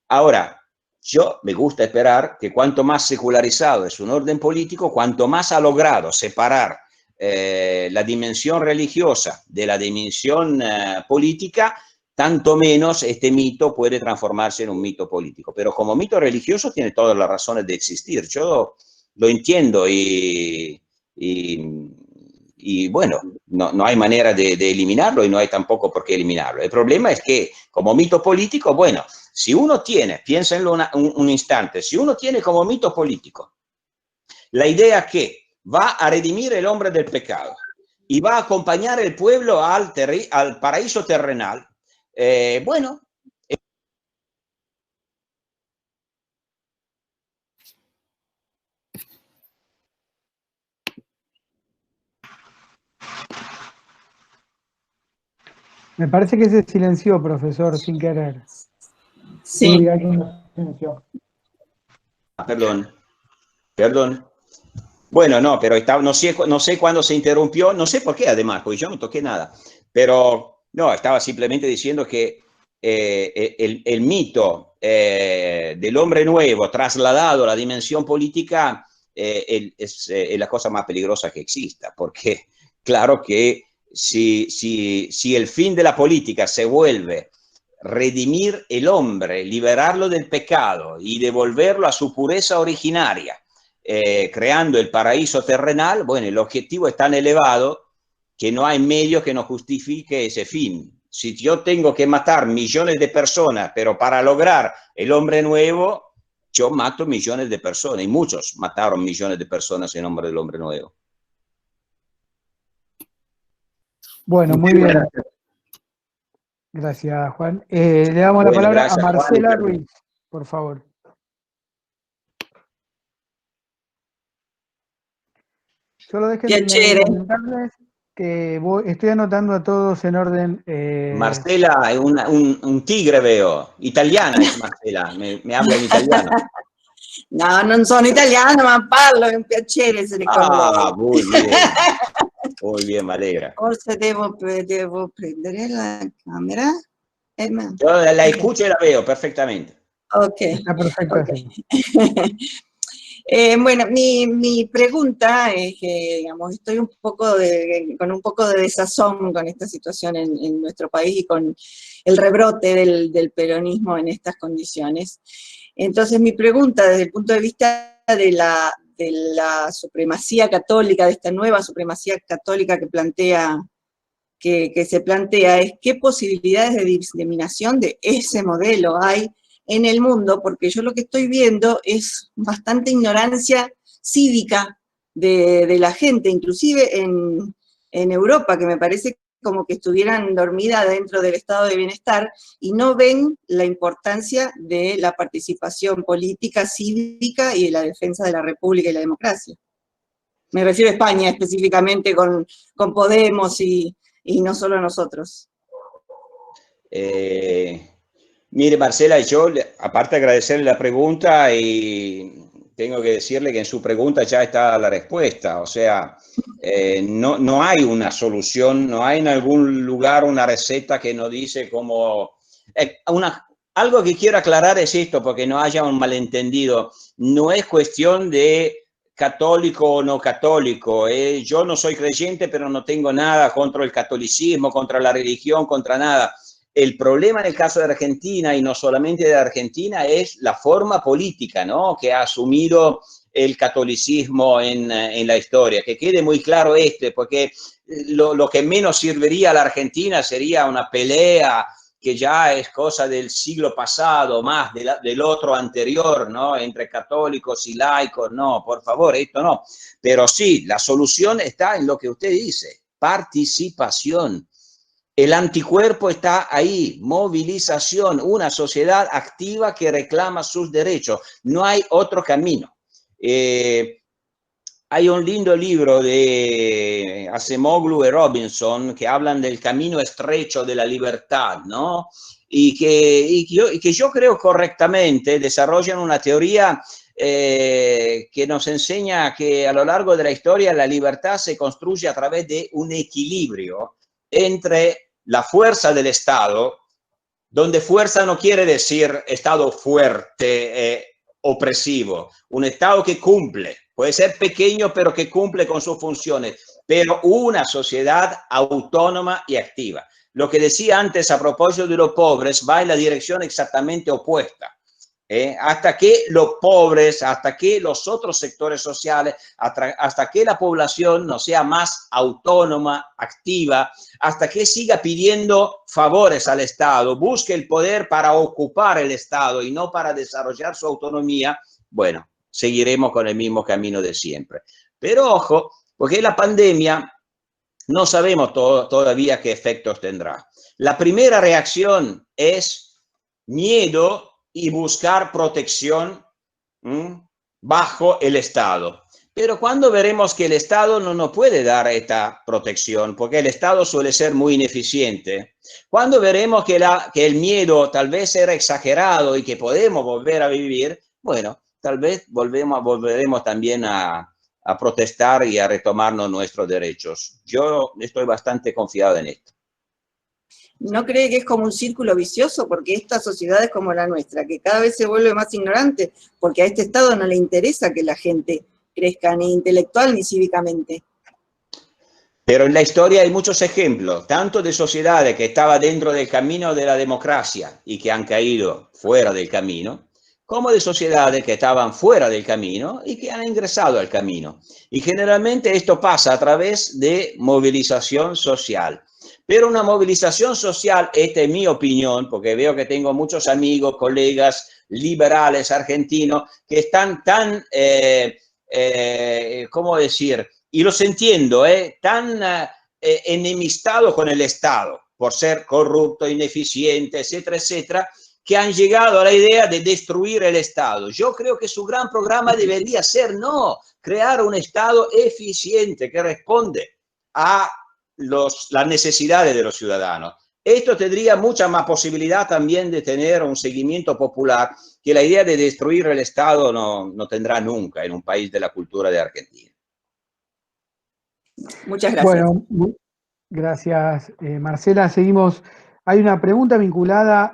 Ahora, yo me gusta esperar que cuanto más secularizado es un orden político, cuanto más ha logrado separar la dimensión religiosa de la dimensión política, tanto menos este mito puede transformarse en un mito político. Pero como mito religioso tiene todas las razones de existir. Yo lo entiendo y bueno, no hay manera de eliminarlo y no hay tampoco por qué eliminarlo. El problema es que como mito político, bueno, si uno tiene, piénsenlo un instante, si uno tiene como mito político la idea que va a redimir el hombre del pecado y va a acompañar el pueblo al paraíso terrenal, Bueno. Me parece que se silenció, profesor, sin querer. Sí. Perdón. Bueno, no, pero no sé cuándo se interrumpió, no sé por qué además, porque yo no toqué nada, pero no, estaba simplemente diciendo que el mito del hombre nuevo trasladado a la dimensión política es la cosa más peligrosa que exista, porque claro que si el fin de la política se vuelve redimir el hombre, liberarlo del pecado y devolverlo a su pureza originaria, creando el paraíso terrenal, bueno, el objetivo es tan elevado que no hay medio que no justifique ese fin. Si yo tengo que matar millones de personas, pero para lograr el hombre nuevo, yo mato millones de personas, y muchos mataron millones de personas en nombre del hombre nuevo. Bueno, muy bien. Gracias, Juan. Le damos la palabra a Marcela Ruiz, por favor. Solo déjenme comentarles que estoy anotando a todos en orden. Marcela è un tigre, veo. Italiana è Marcela, mi habla in italiano. No, non sono italiana, ma parlo, è un piacere essere con lei. Muy bien. Muy bien, me alegra. Forse devo prendere la camera. Yo la escucho y la veo perfectamente. Ok. Está perfecto. Okay. Bueno, mi pregunta es que, digamos, estoy con un poco de desazón con esta situación en nuestro país y con el rebrote del peronismo en estas condiciones. Entonces, mi pregunta, desde el punto de vista de la supremacía católica, de esta nueva supremacía católica que se plantea, es qué posibilidades de diseminación de ese modelo hay en el mundo, porque yo lo que estoy viendo es bastante ignorancia cívica de la gente, inclusive en Europa, que me parece como que estuvieran dormidas dentro del estado de bienestar y no ven la importancia de la participación política, cívica y de la defensa de la república y la democracia. Me refiero a España específicamente con Podemos y no solo nosotros. Mire, Marcela, yo, aparte de agradecerle la pregunta, y tengo que decirle que en su pregunta ya está la respuesta. O sea, no hay una solución, no hay en algún lugar una receta que nos dice cómo... algo que quiero aclarar es esto, porque no haya un malentendido. No es cuestión de católico o no católico. Yo no soy creyente, pero no tengo nada contra el catolicismo, contra la religión, contra nada. El problema en el caso de Argentina, y no solamente de Argentina, es la forma política, ¿no?, que ha asumido el catolicismo en la historia. Que quede muy claro porque lo que menos serviría a la Argentina sería una pelea que ya es cosa del siglo pasado, más del otro anterior, ¿no?, entre católicos y laicos. No, por favor, esto no. Pero sí, la solución está en lo que usted dice: participación. El anticuerpo está ahí, movilización, una sociedad activa que reclama sus derechos. No hay otro camino. Hay un lindo libro de Acemoglu y Robinson que hablan del camino estrecho de la libertad, ¿no? Y que yo creo correctamente desarrollan una teoría que nos enseña que a lo largo de la historia la libertad se construye a través de un equilibrio entre la fuerza del Estado, donde fuerza no quiere decir Estado fuerte, opresivo, un Estado que cumple, puede ser pequeño pero que cumple con sus funciones, pero una sociedad autónoma y activa. Lo que decía antes a propósito de los pobres va en la dirección exactamente opuesta. Hasta que los pobres, hasta que los otros sectores sociales, hasta que la población no sea más autónoma, activa, hasta que siga pidiendo favores al Estado, busque el poder para ocupar el Estado y no para desarrollar su autonomía, bueno, seguiremos con el mismo camino de siempre. Pero ojo, porque la pandemia no sabemos todavía qué efectos tendrá. La primera reacción es miedo y buscar protección bajo el Estado. Pero cuando veremos que el Estado no nos puede dar esta protección, porque el Estado suele ser muy ineficiente, cuando veremos que el miedo tal vez era exagerado y que podemos volver a vivir, bueno, tal vez volveremos también a protestar y a retomarnos nuestros derechos. Yo estoy bastante confiado en esto. ¿No cree que es como un círculo vicioso? Porque esta sociedad es como la nuestra, que cada vez se vuelve más ignorante, porque a este Estado no le interesa que la gente crezca ni intelectual ni cívicamente. Pero en la historia hay muchos ejemplos, tanto de sociedades que estaban dentro del camino de la democracia y que han caído fuera del camino, como de sociedades que estaban fuera del camino y que han ingresado al camino. Y generalmente esto pasa a través de movilización social. Pero una movilización social, esta es mi opinión, porque veo que tengo muchos amigos, colegas liberales argentinos que están tan, ¿cómo decir? Y los entiendo, tan enemistados con el Estado, por ser corrupto, ineficiente, etcétera, etcétera, que han llegado a la idea de destruir el Estado. Yo creo que su gran programa debería ser, no, crear un Estado eficiente que responde a las necesidades de los ciudadanos. Esto tendría mucha más posibilidad también de tener un seguimiento popular que la idea de destruir el Estado no tendrá nunca en un país de la cultura de Argentina. Muchas gracias. Bueno, gracias, Marcela. Seguimos. Hay una pregunta vinculada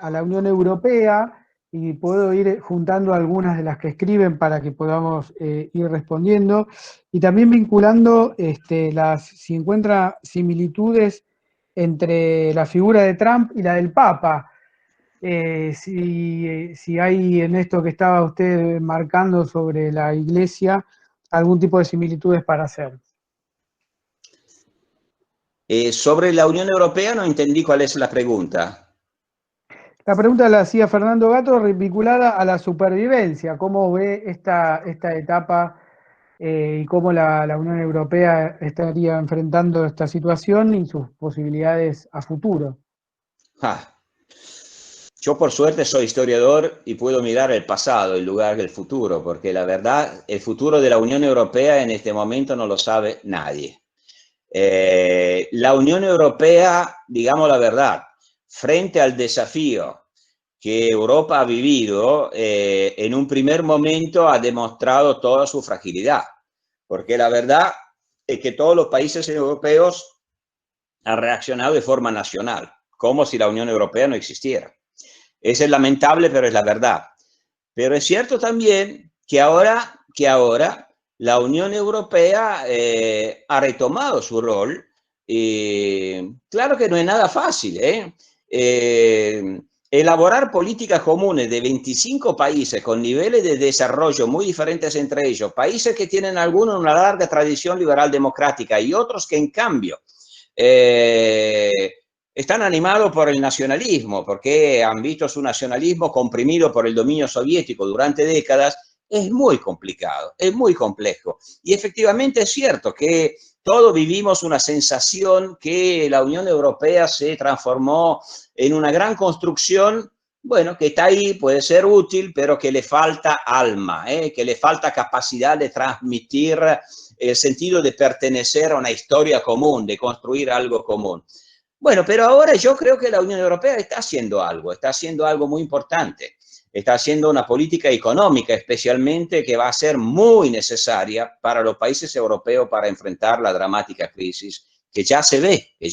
a la Unión Europea y puedo ir juntando algunas de las que escriben para que podamos ir respondiendo. Y también vinculando si encuentra similitudes entre la figura de Trump y la del Papa. Si hay en esto que estaba usted marcando sobre la Iglesia algún tipo de similitudes para hacer. Sobre la Unión Europea no entendí cuál es la pregunta. La pregunta la hacía Fernando Gato vinculada a la supervivencia. ¿Cómo ve esta etapa y cómo la Unión Europea estaría enfrentando esta situación y sus posibilidades a futuro? Yo por suerte soy historiador y puedo mirar el pasado en lugar del futuro, porque la verdad, el futuro de la Unión Europea en este momento no lo sabe nadie. La Unión Europea, digamos la verdad, frente al desafío que Europa ha vivido, en un primer momento ha demostrado toda su fragilidad, porque la verdad es que todos los países europeos han reaccionado de forma nacional, como si la Unión Europea no existiera. Eso es lamentable, pero es la verdad. Pero es cierto también que ahora la Unión Europea ha retomado su rol. Claro que no es nada fácil. Elaborar políticas comunes de 25 países con niveles de desarrollo muy diferentes entre ellos, países que tienen algunos una larga tradición liberal democrática y otros que en cambio están animados por el nacionalismo, porque han visto su nacionalismo comprimido por el dominio soviético durante décadas. Es muy complicado, es muy complejo. Y efectivamente es cierto que todos vivimos una sensación que la Unión Europea se transformó en una gran construcción, bueno, que está ahí, puede ser útil, pero que le falta alma, que le falta capacidad de transmitir el sentido de pertenecer a una historia común, de construir algo común. Bueno, pero ahora yo creo que la Unión Europea está haciendo algo muy importante. Está haciendo una política económica especialmente que va a ser muy necesaria para los países europeos para enfrentar la dramática crisis que ya se ve, que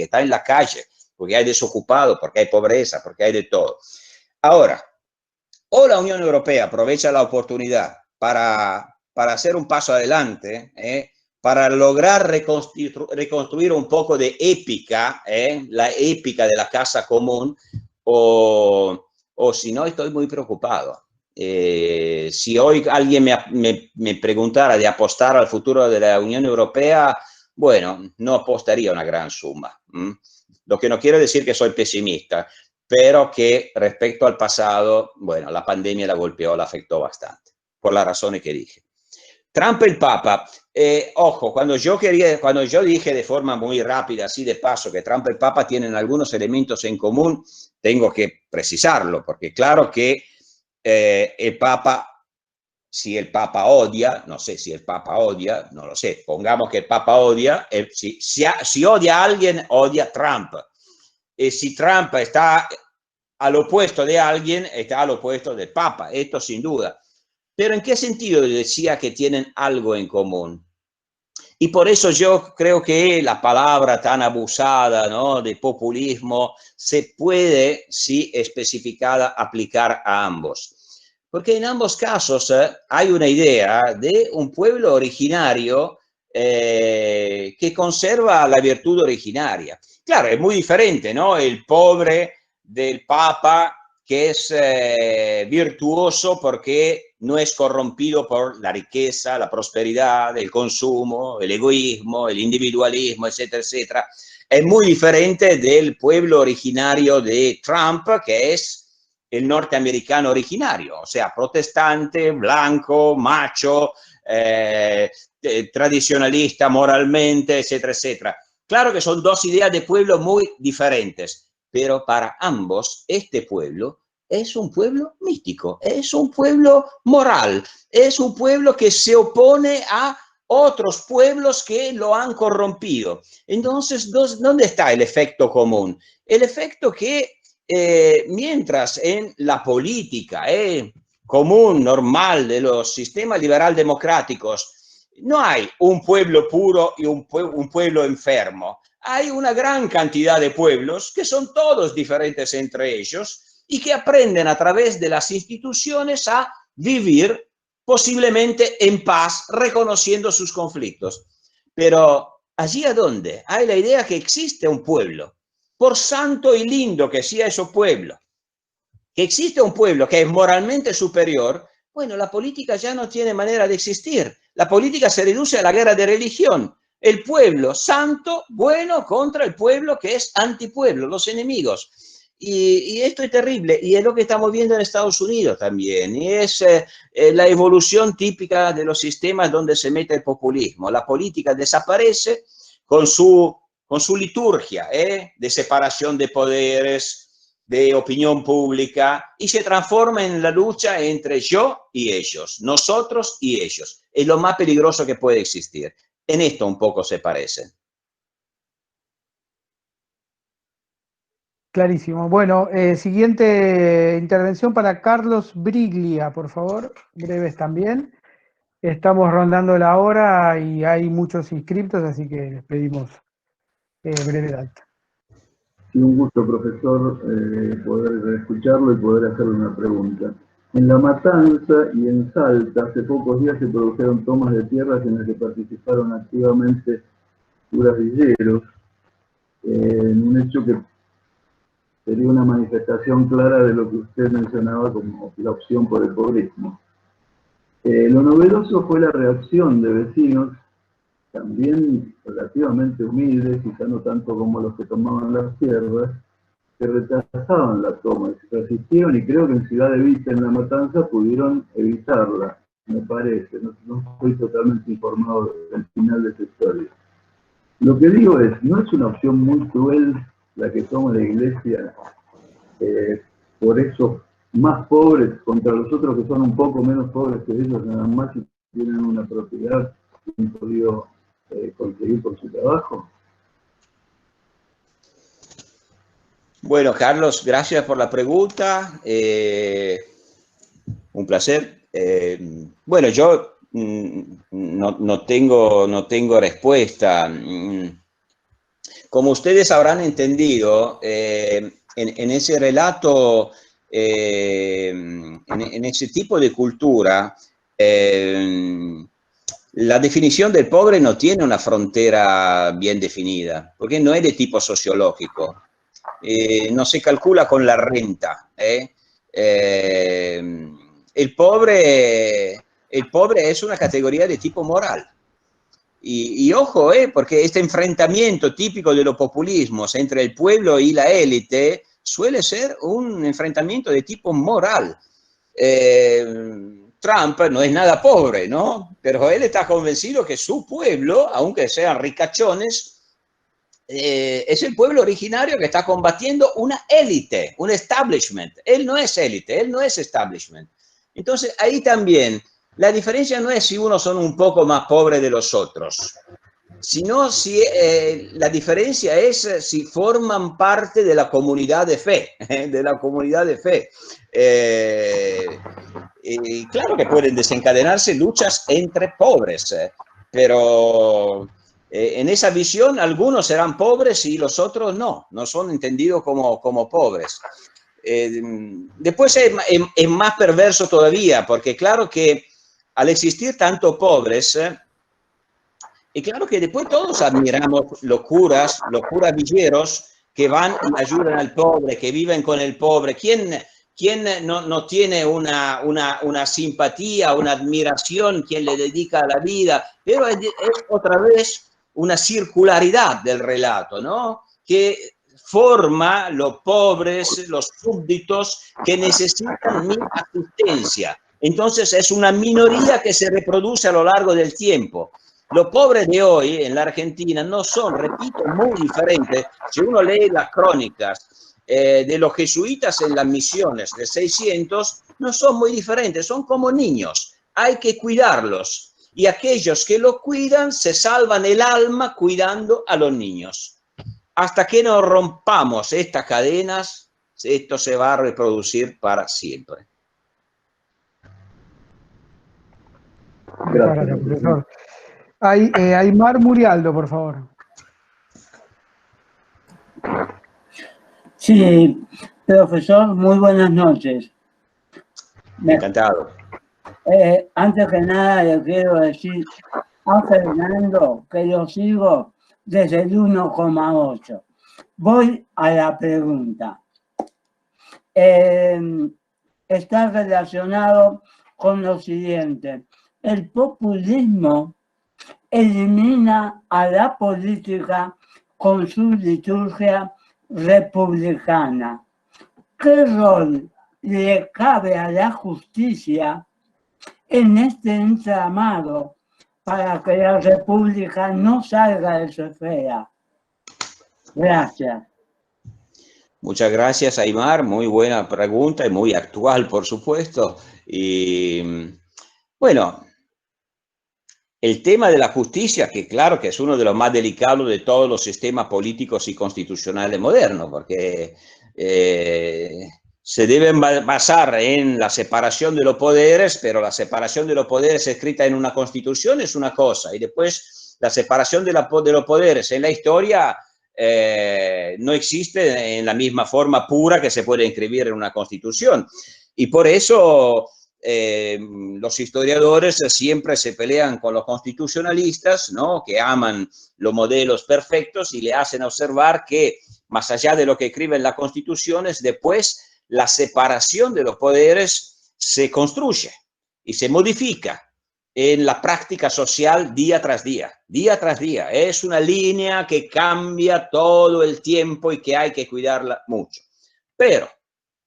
está en la calle, porque hay desocupados, porque hay pobreza, porque hay de todo. Ahora, o la Unión Europea aprovecha la oportunidad para hacer un paso adelante, para lograr reconstruir un poco de épica, la épica de la casa común, o si no, estoy muy preocupado. Si hoy alguien me preguntara de apostar al futuro de la Unión Europea, bueno, no apostaría una gran suma. Lo que no quiero decir que soy pesimista, pero que respecto al pasado, bueno, la pandemia la golpeó, la afectó bastante, por las razones que dije. Trump el Papa. Ojo, cuando yo dije de forma muy rápida, así de paso, que Trump y el Papa tienen algunos elementos en común, tengo que precisarlo, porque claro que el Papa, si el Papa odia, no sé si el Papa odia, no lo sé, pongamos que el Papa odia, si odia a alguien, odia a Trump. Y si Trump está al opuesto de alguien, está al opuesto del Papa, esto sin duda. Pero ¿en qué sentido decía que tienen algo en común? Y por eso yo creo que la palabra tan abusada, ¿no?, de populismo se puede, sí, especificada, aplicar a ambos. Porque en ambos casos hay una idea de un pueblo originario que conserva la virtud originaria. Claro, es muy diferente, ¿no? El pobre del Papa, que es virtuoso porque no es corrompido por la riqueza, la prosperidad, el consumo, el egoísmo, el individualismo, etcétera, etcétera. Es muy diferente del pueblo originario de Trump, que es el norteamericano originario, o sea, protestante, blanco, macho, tradicionalista moralmente, etcétera, etcétera. Claro que son dos ideas de pueblo muy diferentes, pero para ambos este pueblo es un pueblo místico, es un pueblo moral, es un pueblo que se opone a otros pueblos que lo han corrompido. Entonces, ¿dónde está el efecto común? El efecto que mientras en la política común, normal de los sistemas liberal democráticos, no hay un pueblo puro y un pueblo enfermo. Hay una gran cantidad de pueblos que son todos diferentes entre ellos y que aprenden a través de las instituciones a vivir posiblemente en paz, reconociendo sus conflictos. Pero allí a dónde hay la idea que existe un pueblo, por santo y lindo que sea ese pueblo, que existe un pueblo que es moralmente superior, bueno, la política ya no tiene manera de existir. La política se reduce a la guerra de religión. El pueblo santo, bueno, contra el pueblo que es antipueblo, los enemigos. Y esto es terrible, y es lo que estamos viendo en Estados Unidos también, y es la evolución típica de los sistemas donde se mete el populismo. La política desaparece con su liturgia de separación de poderes, de opinión pública, y se transforma en la lucha entre yo y ellos, nosotros y ellos. Es lo más peligroso que puede existir. En esto un poco se parecen. Clarísimo. Bueno, siguiente intervención para Carlos Briglia, por favor, breves también. Estamos rondando la hora y hay muchos inscriptos, así que les pedimos brevedad. Sí, un gusto, profesor, poder escucharlo y poder hacerle una pregunta. En La Matanza y en Salta, hace pocos días se produjeron tomas de tierras en las que participaron activamente curas villeros, en un hecho que sería una manifestación clara de lo que usted mencionaba como la opción por el pobrismo. Lo novedoso fue la reacción de vecinos, también relativamente humildes, quizá no tanto como los que tomaban las tierras, que rechazaban la toma, se resistieron, y creo que en Ciudad Evita, en La Matanza, pudieron evitarla, me parece. No estoy totalmente informado del final de esta historia. Lo que digo es, ¿no es una opción muy cruel la que toma la Iglesia por esos más pobres contra los otros que son un poco menos pobres que ellos, nada más, y tienen una propiedad que han podido conseguir por su trabajo? Bueno, Carlos, gracias por la pregunta. Un placer. Bueno, yo no tengo respuesta. Como ustedes habrán entendido, en ese relato, en ese tipo de cultura, la definición del pobre no tiene una frontera bien definida, porque no es de tipo sociológico. No se calcula con la renta. El pobre es una categoría de tipo moral. Y ojo, porque este enfrentamiento típico de los populismos entre el pueblo y la élite Trump no es nada pobre, ¿no? Pero él está convencido que su pueblo, aunque sean ricachones, es el pueblo originario que está combatiendo una élite, un establishment. Él no es élite, él no es establishment. Entonces, ahí también, la diferencia no es si unos son un poco más pobres de los otros, sino si la diferencia es si forman parte de la comunidad de fe, de la comunidad de fe. Y claro que pueden desencadenarse luchas entre pobres, pero en esa visión algunos serán pobres y los otros no son entendidos como pobres. Después es más perverso todavía, porque claro que al existir tantos pobres, y claro que después todos admiramos los curas villeros que van y ayudan al pobre, que viven con el pobre. ¿Quién no tiene una simpatía, una admiración, quien le dedica la vida? Pero es otra vez una circularidad del relato, ¿no? Que forma los pobres, los súbditos que necesitan mi asistencia. Entonces es una minoría que se reproduce a lo largo del tiempo. Los pobres de hoy en la Argentina no son, repito, muy diferentes. Si uno lee las crónicas de los jesuitas en las misiones de 600, no son muy diferentes, son como niños. Hay que cuidarlos. Y aquellos que los cuidan se salvan el alma cuidando a los niños. Hasta que no rompamos estas cadenas, esto se va a reproducir para siempre. Gracias, profesor. Aymar Murialdo, por favor. Sí, profesor, muy buenas noches. Encantado. Antes que nada le quiero decir a Fernando que lo sigo desde el 1,8. Voy a la pregunta. Está relacionado con lo siguiente. El populismo elimina a la política con su liturgia republicana. ¿Qué rol le cabe a la justicia en este entramado para que la república no salga de su esfera? Gracias. Muchas gracias, Aymar. Muy buena pregunta y muy actual, por supuesto. Y bueno, el tema de la justicia, que claro que es uno de los más delicados de todos los sistemas políticos y constitucionales modernos, porque se deben basar en la separación de los poderes, pero la separación de los poderes escrita en una constitución es una cosa, y después la separación de los poderes en la historia no existe en la misma forma pura que se puede inscribir en una constitución. Y por eso los historiadores siempre se pelean con los constitucionalistas, ¿no? Que aman los modelos perfectos y le hacen observar que más allá de lo que escriben las constituciones, después la separación de los poderes se construye y se modifica en la práctica social día tras día, día tras día. Es una línea que cambia todo el tiempo y que hay que cuidarla mucho. Pero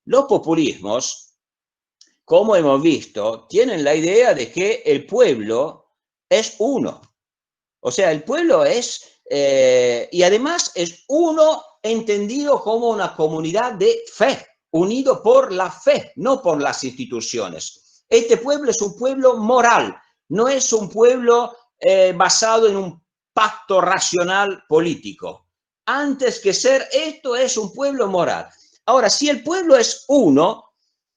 los populismos, como hemos visto, tienen la idea de que el pueblo es uno. O sea, el pueblo es, y además es uno entendido como una comunidad de fe, unido por la fe, no por las instituciones. Este pueblo es un pueblo moral, no es un pueblo basado en un pacto racional político. Antes que ser esto, es un pueblo moral. Ahora, si el pueblo es uno,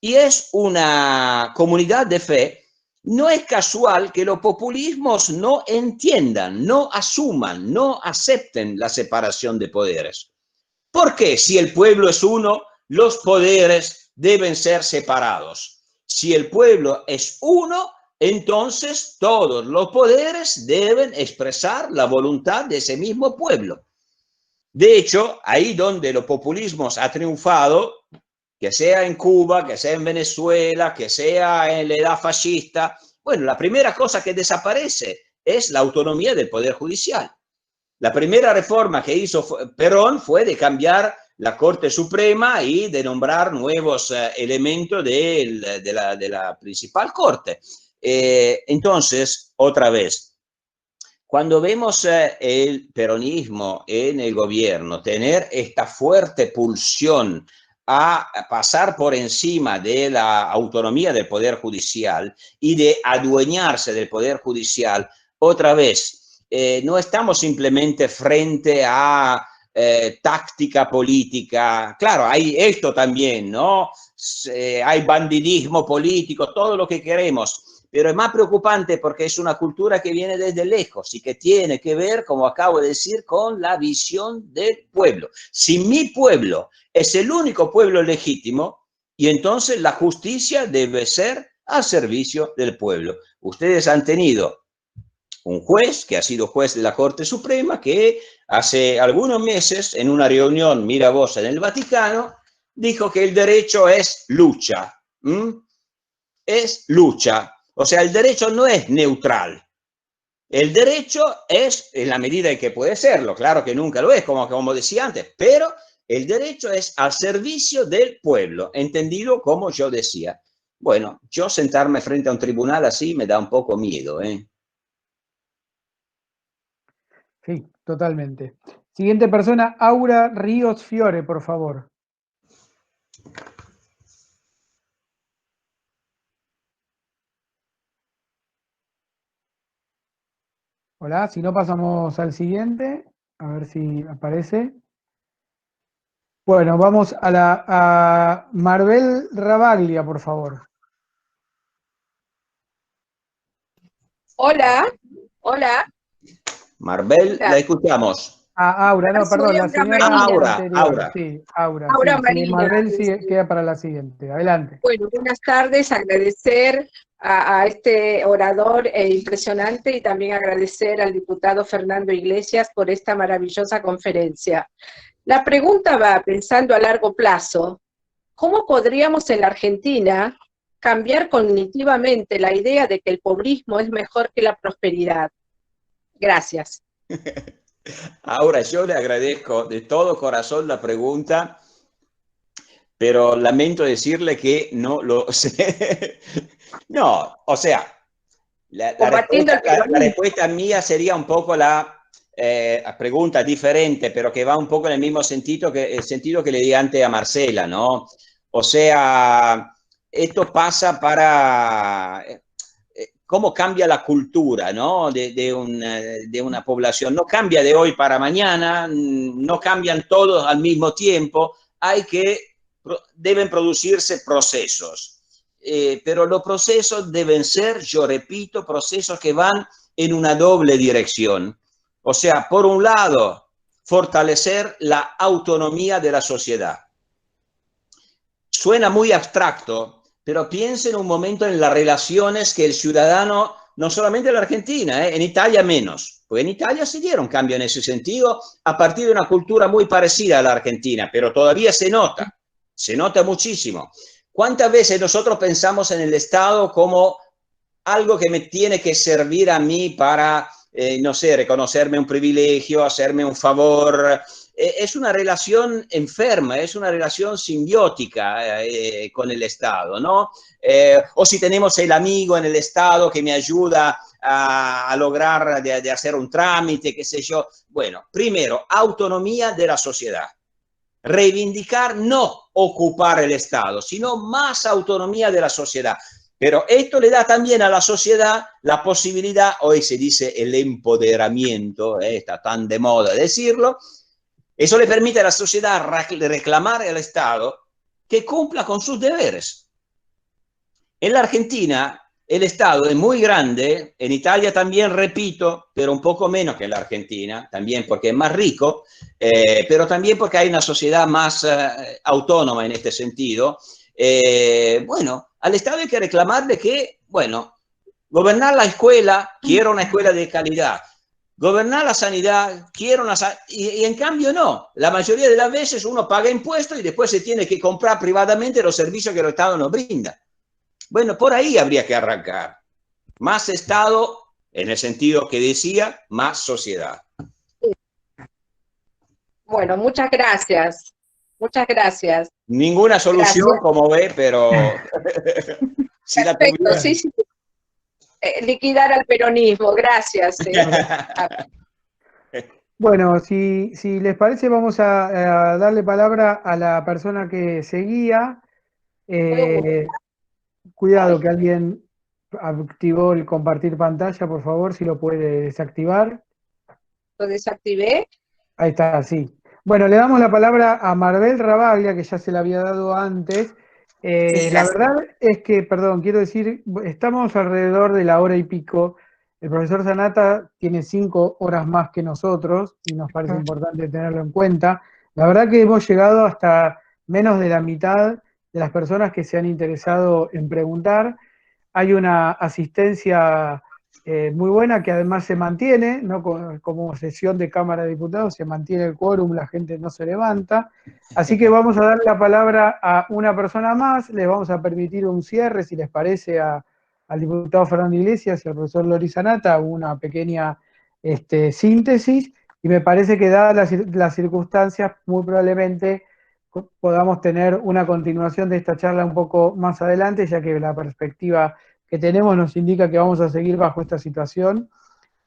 y es una comunidad de fe, no es casual que los populismos no entiendan, no asuman, no acepten la separación de poderes. ¿Por qué? Si el pueblo es uno, los poderes deben ser separados. Si el pueblo es uno, entonces todos los poderes deben expresar la voluntad de ese mismo pueblo. De hecho, ahí donde los populismos han triunfado, que sea en Cuba, que sea en Venezuela, que sea en la edad fascista, bueno, la primera cosa que desaparece es la autonomía del Poder Judicial. La primera reforma que hizo Perón fue de cambiar la Corte Suprema y de nombrar nuevos elementos de la principal Corte. Entonces, otra vez, cuando vemos el peronismo en el gobierno tener esta fuerte pulsión a pasar por encima de la autonomía del Poder Judicial y de adueñarse del Poder Judicial, otra vez, no estamos simplemente frente a táctica política. Claro, hay esto también, ¿no? Hay bandidismo político, todo lo que queremos. Pero es más preocupante porque es una cultura que viene desde lejos y que tiene que ver, como acabo de decir, con la visión del pueblo. Si mi pueblo es el único pueblo legítimo, y entonces la justicia debe ser al servicio del pueblo. Ustedes han tenido un juez que ha sido juez de la Corte Suprema que hace algunos meses, en una reunión, mira vos, en el Vaticano, dijo que el derecho es lucha. Es lucha. O sea, el derecho no es neutral. El derecho es, en la medida en que puede serlo, claro que nunca lo es, como decía antes, pero el derecho es al servicio del pueblo, entendido como yo decía. Bueno, yo sentarme frente a un tribunal así me da un poco miedo, ¿eh? Sí, totalmente. Siguiente persona, Aura Ríos Fiore, por favor. Hola, si no pasamos al siguiente, a ver si aparece. Bueno, vamos a Marbel Rabaglia, por favor. Hola, hola. Marbel, la escuchamos. Aura, no, perdón, la señora Aura. Sí, Aura. Aura sí, Marina. Marbel sí, queda para la siguiente. Adelante. Bueno, buenas tardes, agradecer a este orador impresionante y también agradecer al diputado Fernando Iglesias por esta maravillosa conferencia. La pregunta va, pensando a largo plazo, ¿cómo podríamos en la Argentina cambiar cognitivamente la idea de que el pobrismo es mejor que la prosperidad? Gracias. Ahora, yo le agradezco de todo corazón la pregunta, pero lamento decirle que no lo sé. No, o sea, la respuesta mía sería un poco la pregunta diferente, pero que va un poco en el mismo sentido que le di antes a Marcela, ¿no? O sea, esto pasa para cómo cambia la cultura, ¿no? de una población. No cambia de hoy para mañana, no cambian todos al mismo tiempo, deben producirse procesos. Pero los procesos deben ser, yo repito, procesos que van en una doble dirección. O sea, por un lado, fortalecer la autonomía de la sociedad. Suena muy abstracto, pero piensen un momento en las relaciones que el ciudadano, no solamente en la Argentina, en Italia menos, porque en Italia se dieron cambios en ese sentido a partir de una cultura muy parecida a la Argentina, pero todavía se nota muchísimo. ¿Cuántas veces nosotros pensamos en el Estado como algo que me tiene que servir a mí para, no sé, reconocerme un privilegio, hacerme un favor? Es una relación enferma, es una relación simbiótica con el Estado, ¿no? O si tenemos el amigo en el Estado que me ayuda a lograr de hacer un trámite, qué sé yo. Bueno, primero, autonomía de la sociedad. Reivindicar, no ocupar el Estado, sino más autonomía de la sociedad. Pero esto le da también a la sociedad la posibilidad, hoy se dice el empoderamiento, está tan de moda decirlo, eso le permite a la sociedad reclamar al Estado que cumpla con sus deberes. En la Argentina, el Estado es muy grande, en Italia también, repito, pero un poco menos que en la Argentina, también porque es más rico, pero también porque hay una sociedad más autónoma en este sentido. Bueno, al Estado hay que reclamarle que, bueno, gobernar la escuela, quiero una escuela de calidad. Gobernar la sanidad, quiero una sanidad, y en cambio no. La mayoría de las veces uno paga impuestos y después se tiene que comprar privadamente los servicios que el Estado nos brinda. Bueno, por ahí habría que arrancar. Más Estado, en el sentido que decía, más sociedad. Bueno, muchas gracias. Muchas gracias. Ninguna solución, Gracias. como ve, pero si la Perfecto, tuviera... sí, sí. Liquidar al peronismo, gracias. Bueno, si les parece, vamos a darle palabra a la persona que seguía. Cuidado que alguien activó el compartir pantalla, por favor, si lo puede desactivar. Lo desactivé. Ahí está, sí. Bueno, le damos la palabra a Marbel Rabaglia, que ya se la había dado antes. La verdad es que, perdón, quiero decir, estamos alrededor de la hora y pico. El profesor Sanata tiene 5 horas más que nosotros y nos parece importante tenerlo en cuenta. La verdad que hemos llegado hasta menos de la mitad de las personas que se han interesado en preguntar. Hay una asistencia muy buena que además se mantiene, ¿no? Como sesión de Cámara de Diputados, se mantiene el quórum, la gente no se levanta. Así que vamos a darle la palabra a una persona más, les vamos a permitir un cierre, si les parece, al diputado Fernando Iglesias y al profesor Loris Sanata, una pequeña síntesis, y me parece que dadas las circunstancias, muy probablemente podamos tener una continuación de esta charla un poco más adelante, ya que la perspectiva que tenemos nos indica que vamos a seguir bajo esta situación.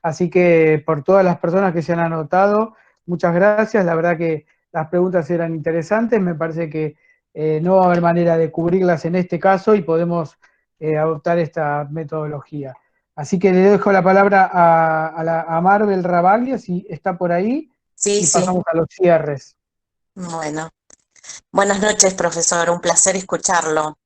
Así que por todas las personas que se han anotado, muchas gracias. La verdad que las preguntas eran interesantes. Me parece que no va a haber manera de cubrirlas en este caso y podemos adoptar esta metodología. Así que le dejo la palabra a Marbel Rabaglia, si está por ahí, Sí, y sí. pasamos a los cierres. Bueno, buenas noches, profesor. Un placer escucharlo.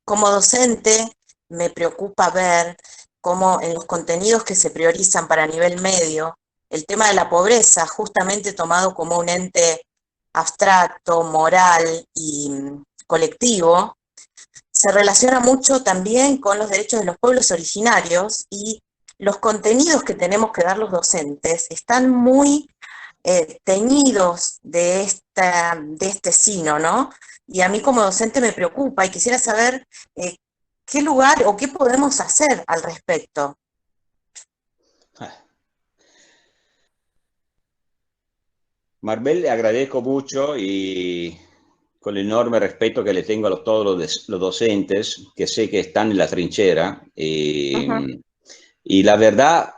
Como docente, me preocupa ver cómo en los contenidos que se priorizan para nivel medio, el tema de la pobreza, justamente tomado como un ente abstracto, moral y colectivo, se relaciona mucho también con los derechos de los pueblos originarios, y los contenidos que tenemos que dar los docentes están muy teñidos de este sino, ¿no? Y a mí como docente me preocupa y quisiera saber qué lugar o qué podemos hacer al respecto. Marbel, le agradezco mucho y con el enorme respeto que le tengo a todos los docentes, que sé que están en la trinchera. Y la verdad,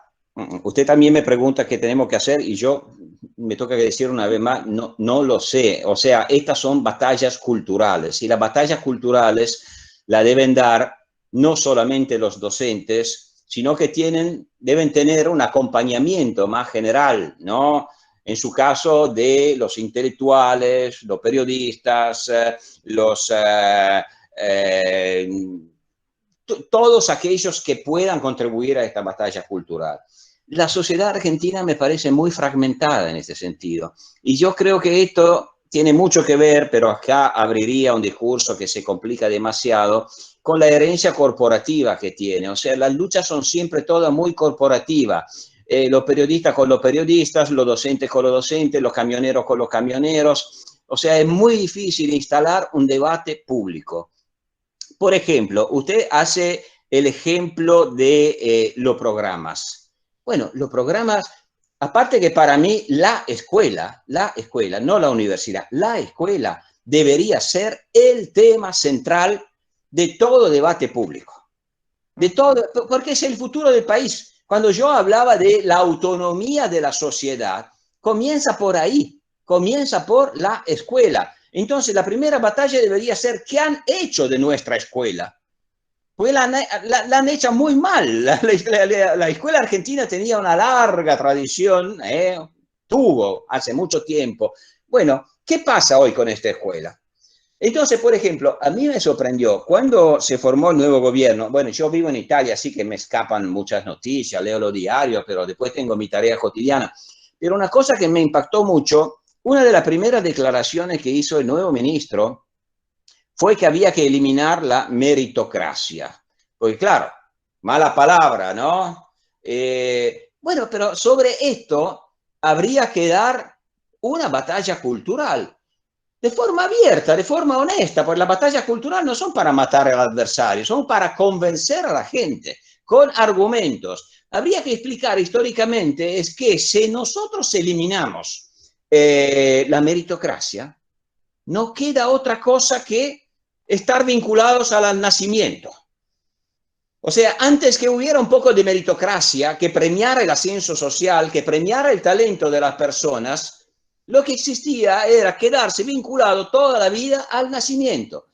usted también me pregunta qué tenemos que hacer y yo me toca decir una vez más, no lo sé. O sea, estas son batallas culturales y las batallas culturales la deben dar no solamente los docentes, sino que deben tener un acompañamiento más general, ¿no? En su caso, de los intelectuales, los periodistas, todos aquellos que puedan contribuir a esta batalla cultural. La sociedad argentina me parece muy fragmentada en este sentido. Y yo creo que esto tiene mucho que ver, pero acá abriría un discurso que se complica demasiado, con la herencia corporativa que tiene. O sea, las luchas son siempre todas muy corporativas. Los periodistas con los periodistas, los docentes con los docentes, los camioneros con los camioneros. O sea, es muy difícil instalar un debate público. Por ejemplo, usted hace el ejemplo de los programas. Bueno, los programas, aparte que para mí la escuela, no la universidad, la escuela debería ser el tema central de todo debate público. De todo, porque es el futuro del país. Cuando yo hablaba de la autonomía de la sociedad, comienza por ahí, comienza por la escuela. Entonces, la primera batalla debería ser ¿qué han hecho de nuestra escuela? Pues la han hecho muy mal. La escuela argentina tenía una larga tradición, tuvo hace mucho tiempo. Bueno, ¿qué pasa hoy con esta escuela? Entonces, por ejemplo, a mí me sorprendió cuando se formó el nuevo gobierno. Bueno, yo vivo en Italia, así que me escapan muchas noticias, leo los diarios, pero después tengo mi tarea cotidiana. Pero una cosa que me impactó mucho, una de las primeras declaraciones que hizo el nuevo ministro fue que había que eliminar la meritocracia. Porque claro, mala palabra, ¿no? Bueno, pero sobre esto habría que dar una batalla cultural. De forma abierta, de forma honesta, porque las batallas culturales no son para matar al adversario, son para convencer a la gente con argumentos. Habría que explicar históricamente es que si nosotros eliminamos la meritocracia, no queda otra cosa que estar vinculados al nacimiento. O sea, antes que hubiera un poco de meritocracia, que premiara el ascenso social, que premiara el talento de las personas, lo que existía era quedarse vinculado toda la vida al nacimiento.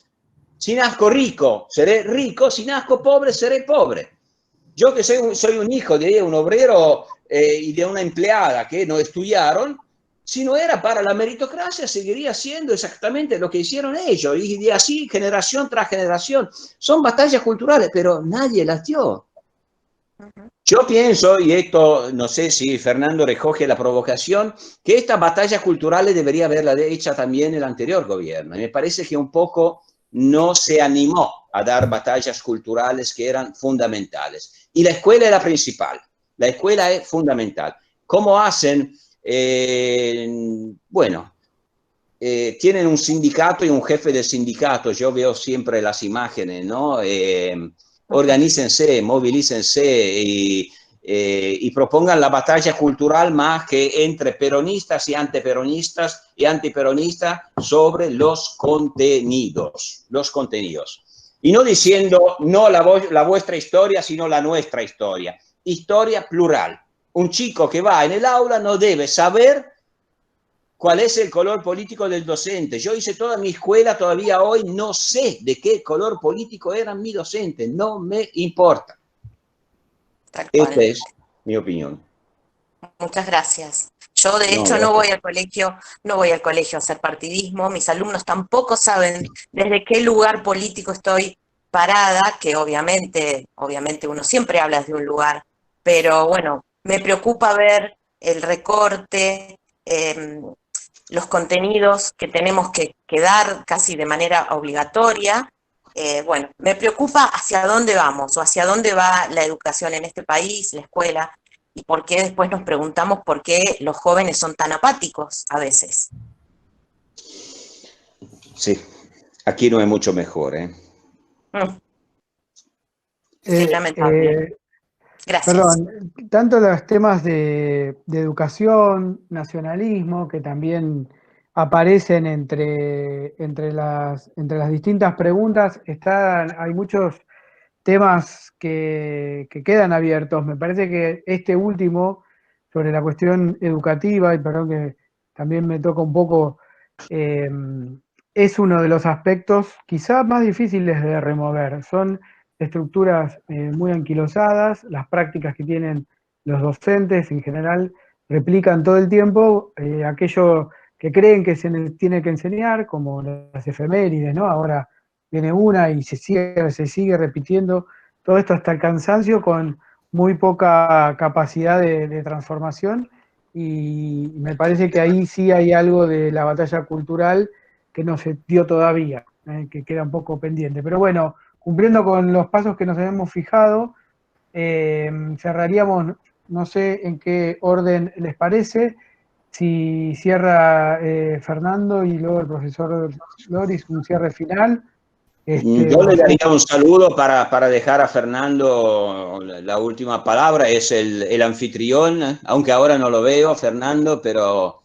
Si nazco rico, seré rico; si nazco pobre, seré pobre. Yo que soy un hijo de un obrero y de una empleada que no estudiaron, si no era para la meritocracia, seguiría siendo exactamente lo que hicieron ellos, y de así generación tras generación. Son batallas culturales, pero nadie las dio. Yo pienso, y esto no sé si Fernando recoge la provocación, que estas batallas culturales debería haberla hecha también el anterior gobierno. Y me parece que un poco no se animó a dar batallas culturales que eran fundamentales. Y la escuela es la principal. La escuela es fundamental. ¿Cómo hacen? Bueno, tienen un sindicato y un jefe del sindicato. Yo veo siempre las imágenes, ¿no? Organícense, movilícense y propongan la batalla cultural más que entre peronistas y antiperonistas sobre los contenidos. Y no diciendo no la vuestra historia, sino la nuestra historia. Historia plural. Un chico que va en el aula no debe saber cuál es el color político del docente. Yo hice toda mi escuela, todavía hoy no sé de qué color político era mi docente, no me importa. Esta es mi opinión. Muchas gracias. Yo de hecho no voy al colegio a hacer partidismo. Mis alumnos tampoco saben desde qué lugar político estoy parada, que obviamente uno siempre habla de un lugar, pero bueno, me preocupa ver el recorte, los contenidos que tenemos que dar casi de manera obligatoria. Bueno, me preocupa hacia dónde vamos o hacia dónde va la educación en este país, la escuela, y por qué después nos preguntamos por qué los jóvenes son tan apáticos a veces. Sí, aquí no es mucho mejor, ¿eh? Sí, lamentable. Gracias. Perdón, tanto los temas de educación, nacionalismo, que también aparecen entre las distintas preguntas, hay muchos temas que quedan abiertos. Me parece que este último, sobre la cuestión educativa, y perdón que también me toca un poco, es uno de los aspectos quizá más difíciles de remover. Son estructuras muy anquilosadas, las prácticas que tienen los docentes en general replican todo el tiempo aquello que creen que se les tiene que enseñar, como las efemérides, ¿no? Ahora viene una y se sigue repitiendo todo esto hasta el cansancio, con muy poca capacidad de transformación, y me parece que ahí sí hay algo de la batalla cultural que no se dio todavía, que queda un poco pendiente. Pero bueno, cumpliendo con los pasos que nos habíamos fijado, cerraríamos, no sé en qué orden les parece, si cierra Fernando y luego el profesor Loris un cierre final. Yo le daría un saludo para dejar a Fernando la última palabra. Es el anfitrión, aunque ahora no lo veo, Fernando, pero...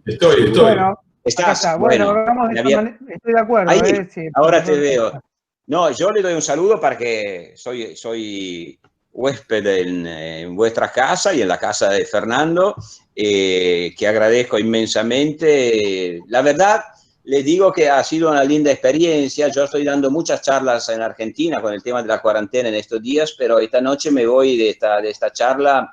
Estoy. Bueno, ¿estás? Bueno, vamos de esta manera, estoy de acuerdo. Ahí, sí, ahora te veo. No, yo le doy un saludo porque soy huésped en vuestra casa y en la casa de Fernando, que agradezco inmensamente. La verdad, les digo que ha sido una linda experiencia. Yo estoy dando muchas charlas en Argentina con el tema de la cuarentena en estos días, pero esta noche me voy de esta charla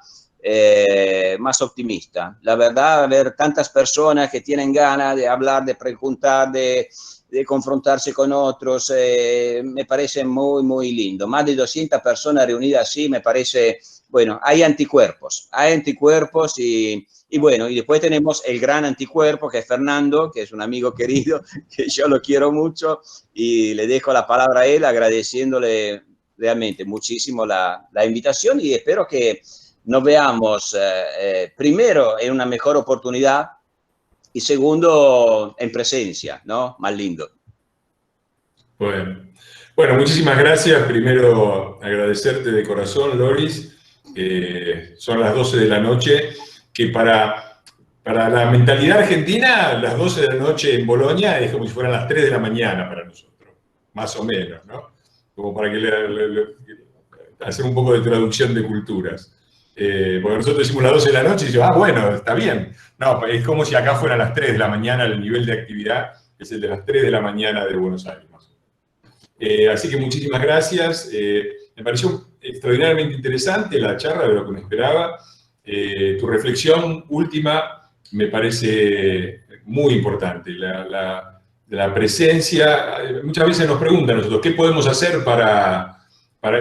más optimista. La verdad, ver tantas personas que tienen ganas de hablar, de preguntar, de confrontarse con otros, me parece muy, muy lindo. Más de 200 personas reunidas así, me parece, bueno, hay anticuerpos y bueno, y después tenemos el gran anticuerpo que es Fernando, que es un amigo querido, que yo lo quiero mucho, y le dejo la palabra a él agradeciéndole realmente muchísimo la invitación, y espero que nos veamos primero en una mejor oportunidad y segundo en presencia, ¿no? Más lindo. Bueno, muchísimas gracias. Primero agradecerte de corazón, Loris. Son las 12 de la noche, que para Para la mentalidad argentina, las 12 de la noche en Bolonia es como si fueran las 3 de la mañana para nosotros, más o menos, ¿no? Como para que hacer un poco de traducción de culturas. Porque nosotros decimos las 12 de la noche y decimos, bueno, está bien. No, es como si acá fueran las 3 de la mañana, el nivel de actividad es el de las 3 de la mañana de Buenos Aires. Así que muchísimas gracias. Me pareció extraordinariamente interesante la charla, de lo que me esperaba. Tu reflexión última me parece muy importante. La presencia, muchas veces nos preguntan a nosotros, ¿qué podemos hacer para...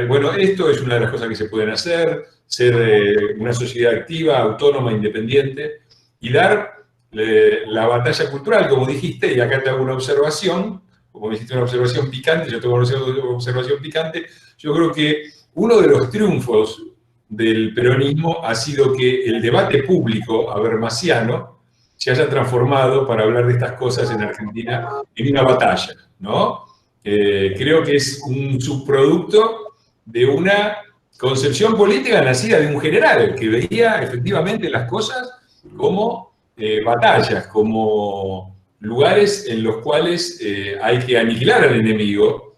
Bueno, esto es una de las cosas que se pueden hacer, ser una sociedad activa, autónoma, independiente, y dar la batalla cultural, como dijiste, y acá te hago una observación, como me hiciste una observación picante, yo tengo una observación picante. Yo creo que uno de los triunfos del peronismo ha sido que el debate público habermasiano se haya transformado, para hablar de estas cosas en Argentina, en una batalla, ¿no? Creo que es un subproducto de una concepción política nacida de un general que veía efectivamente las cosas como batallas, como lugares en los cuales hay que aniquilar al enemigo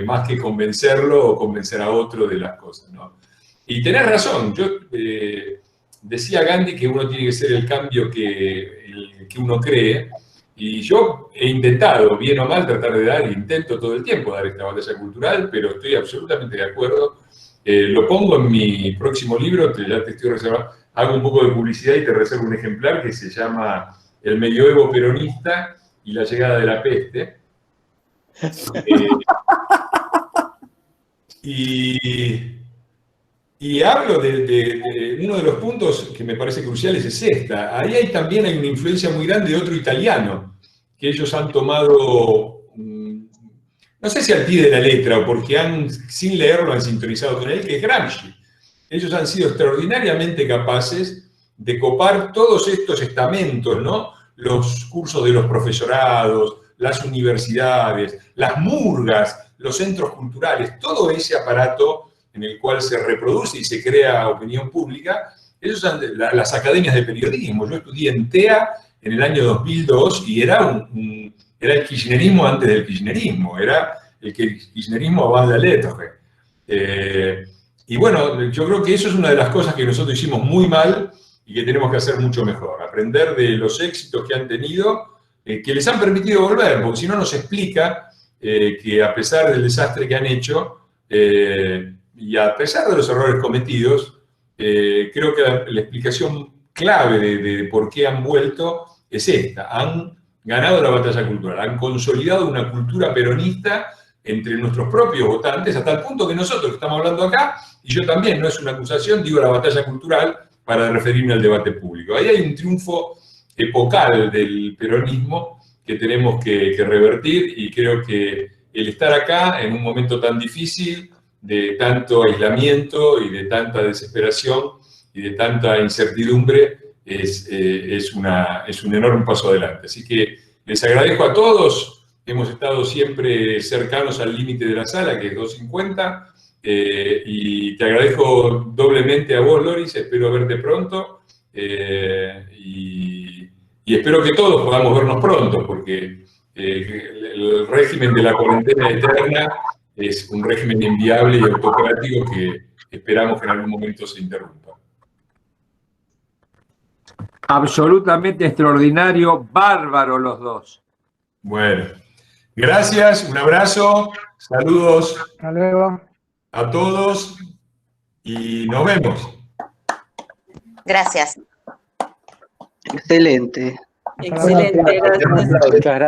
más que convencerlo o convencer a otro de las cosas, ¿no? Y tenés razón, yo decía Gandhi que uno tiene que ser el cambio que uno cree, y yo he intentado, bien o mal, tratar de dar, intento todo el tiempo dar esta batalla cultural, pero estoy absolutamente de acuerdo. Lo pongo en mi próximo libro, ya te estoy reservando, hago un poco de publicidad y te reservo un ejemplar que se llama El medioevo peronista y la llegada de la peste. Y hablo de uno de los puntos que me parece cruciales es esta. Ahí también hay una influencia muy grande de otro italiano, que ellos han tomado, no sé si al pie de la letra o porque sin leerlo han sintonizado con él, que es Gramsci. Ellos han sido extraordinariamente capaces de copar todos estos estamentos, ¿no? Los cursos de los profesorados, las universidades, las murgas, los centros culturales, todo ese aparato en el cual se reproduce y se crea opinión pública, las academias de periodismo. Yo estudié en TEA en el año 2002 y era el kirchnerismo antes del kirchnerismo, era el kirchnerismo avant la lettre. Y bueno, yo creo que eso es una de las cosas que nosotros hicimos muy mal y que tenemos que hacer mucho mejor, aprender de los éxitos que han tenido, que les han permitido volver, porque si no nos explica que a pesar del desastre que han hecho, y a pesar de los errores cometidos, creo que la explicación clave de por qué han vuelto es esta. Han ganado la batalla cultural, han consolidado una cultura peronista entre nuestros propios votantes, hasta el punto que nosotros que estamos hablando acá, y yo también, no es una acusación, digo la batalla cultural para referirme al debate público. Ahí hay un triunfo epocal del peronismo que tenemos que revertir, y creo que el estar acá en un momento tan difícil, de tanto aislamiento y de tanta desesperación y de tanta incertidumbre, es un enorme paso adelante. Así que les agradezco a todos. Hemos estado siempre cercanos al límite de la sala, que es 2:50, y te agradezco doblemente a vos, Loris. Espero verte pronto, y espero que todos podamos vernos pronto, porque el régimen de la cuarentena eterna es un régimen inviable y autocrático que esperamos que en algún momento se interrumpa. Absolutamente extraordinario, bárbaro los dos. Bueno, gracias, un abrazo, saludos. Hasta luego. A todos y nos vemos. Gracias. Excelente. Excelente, gracias. Muchas gracias.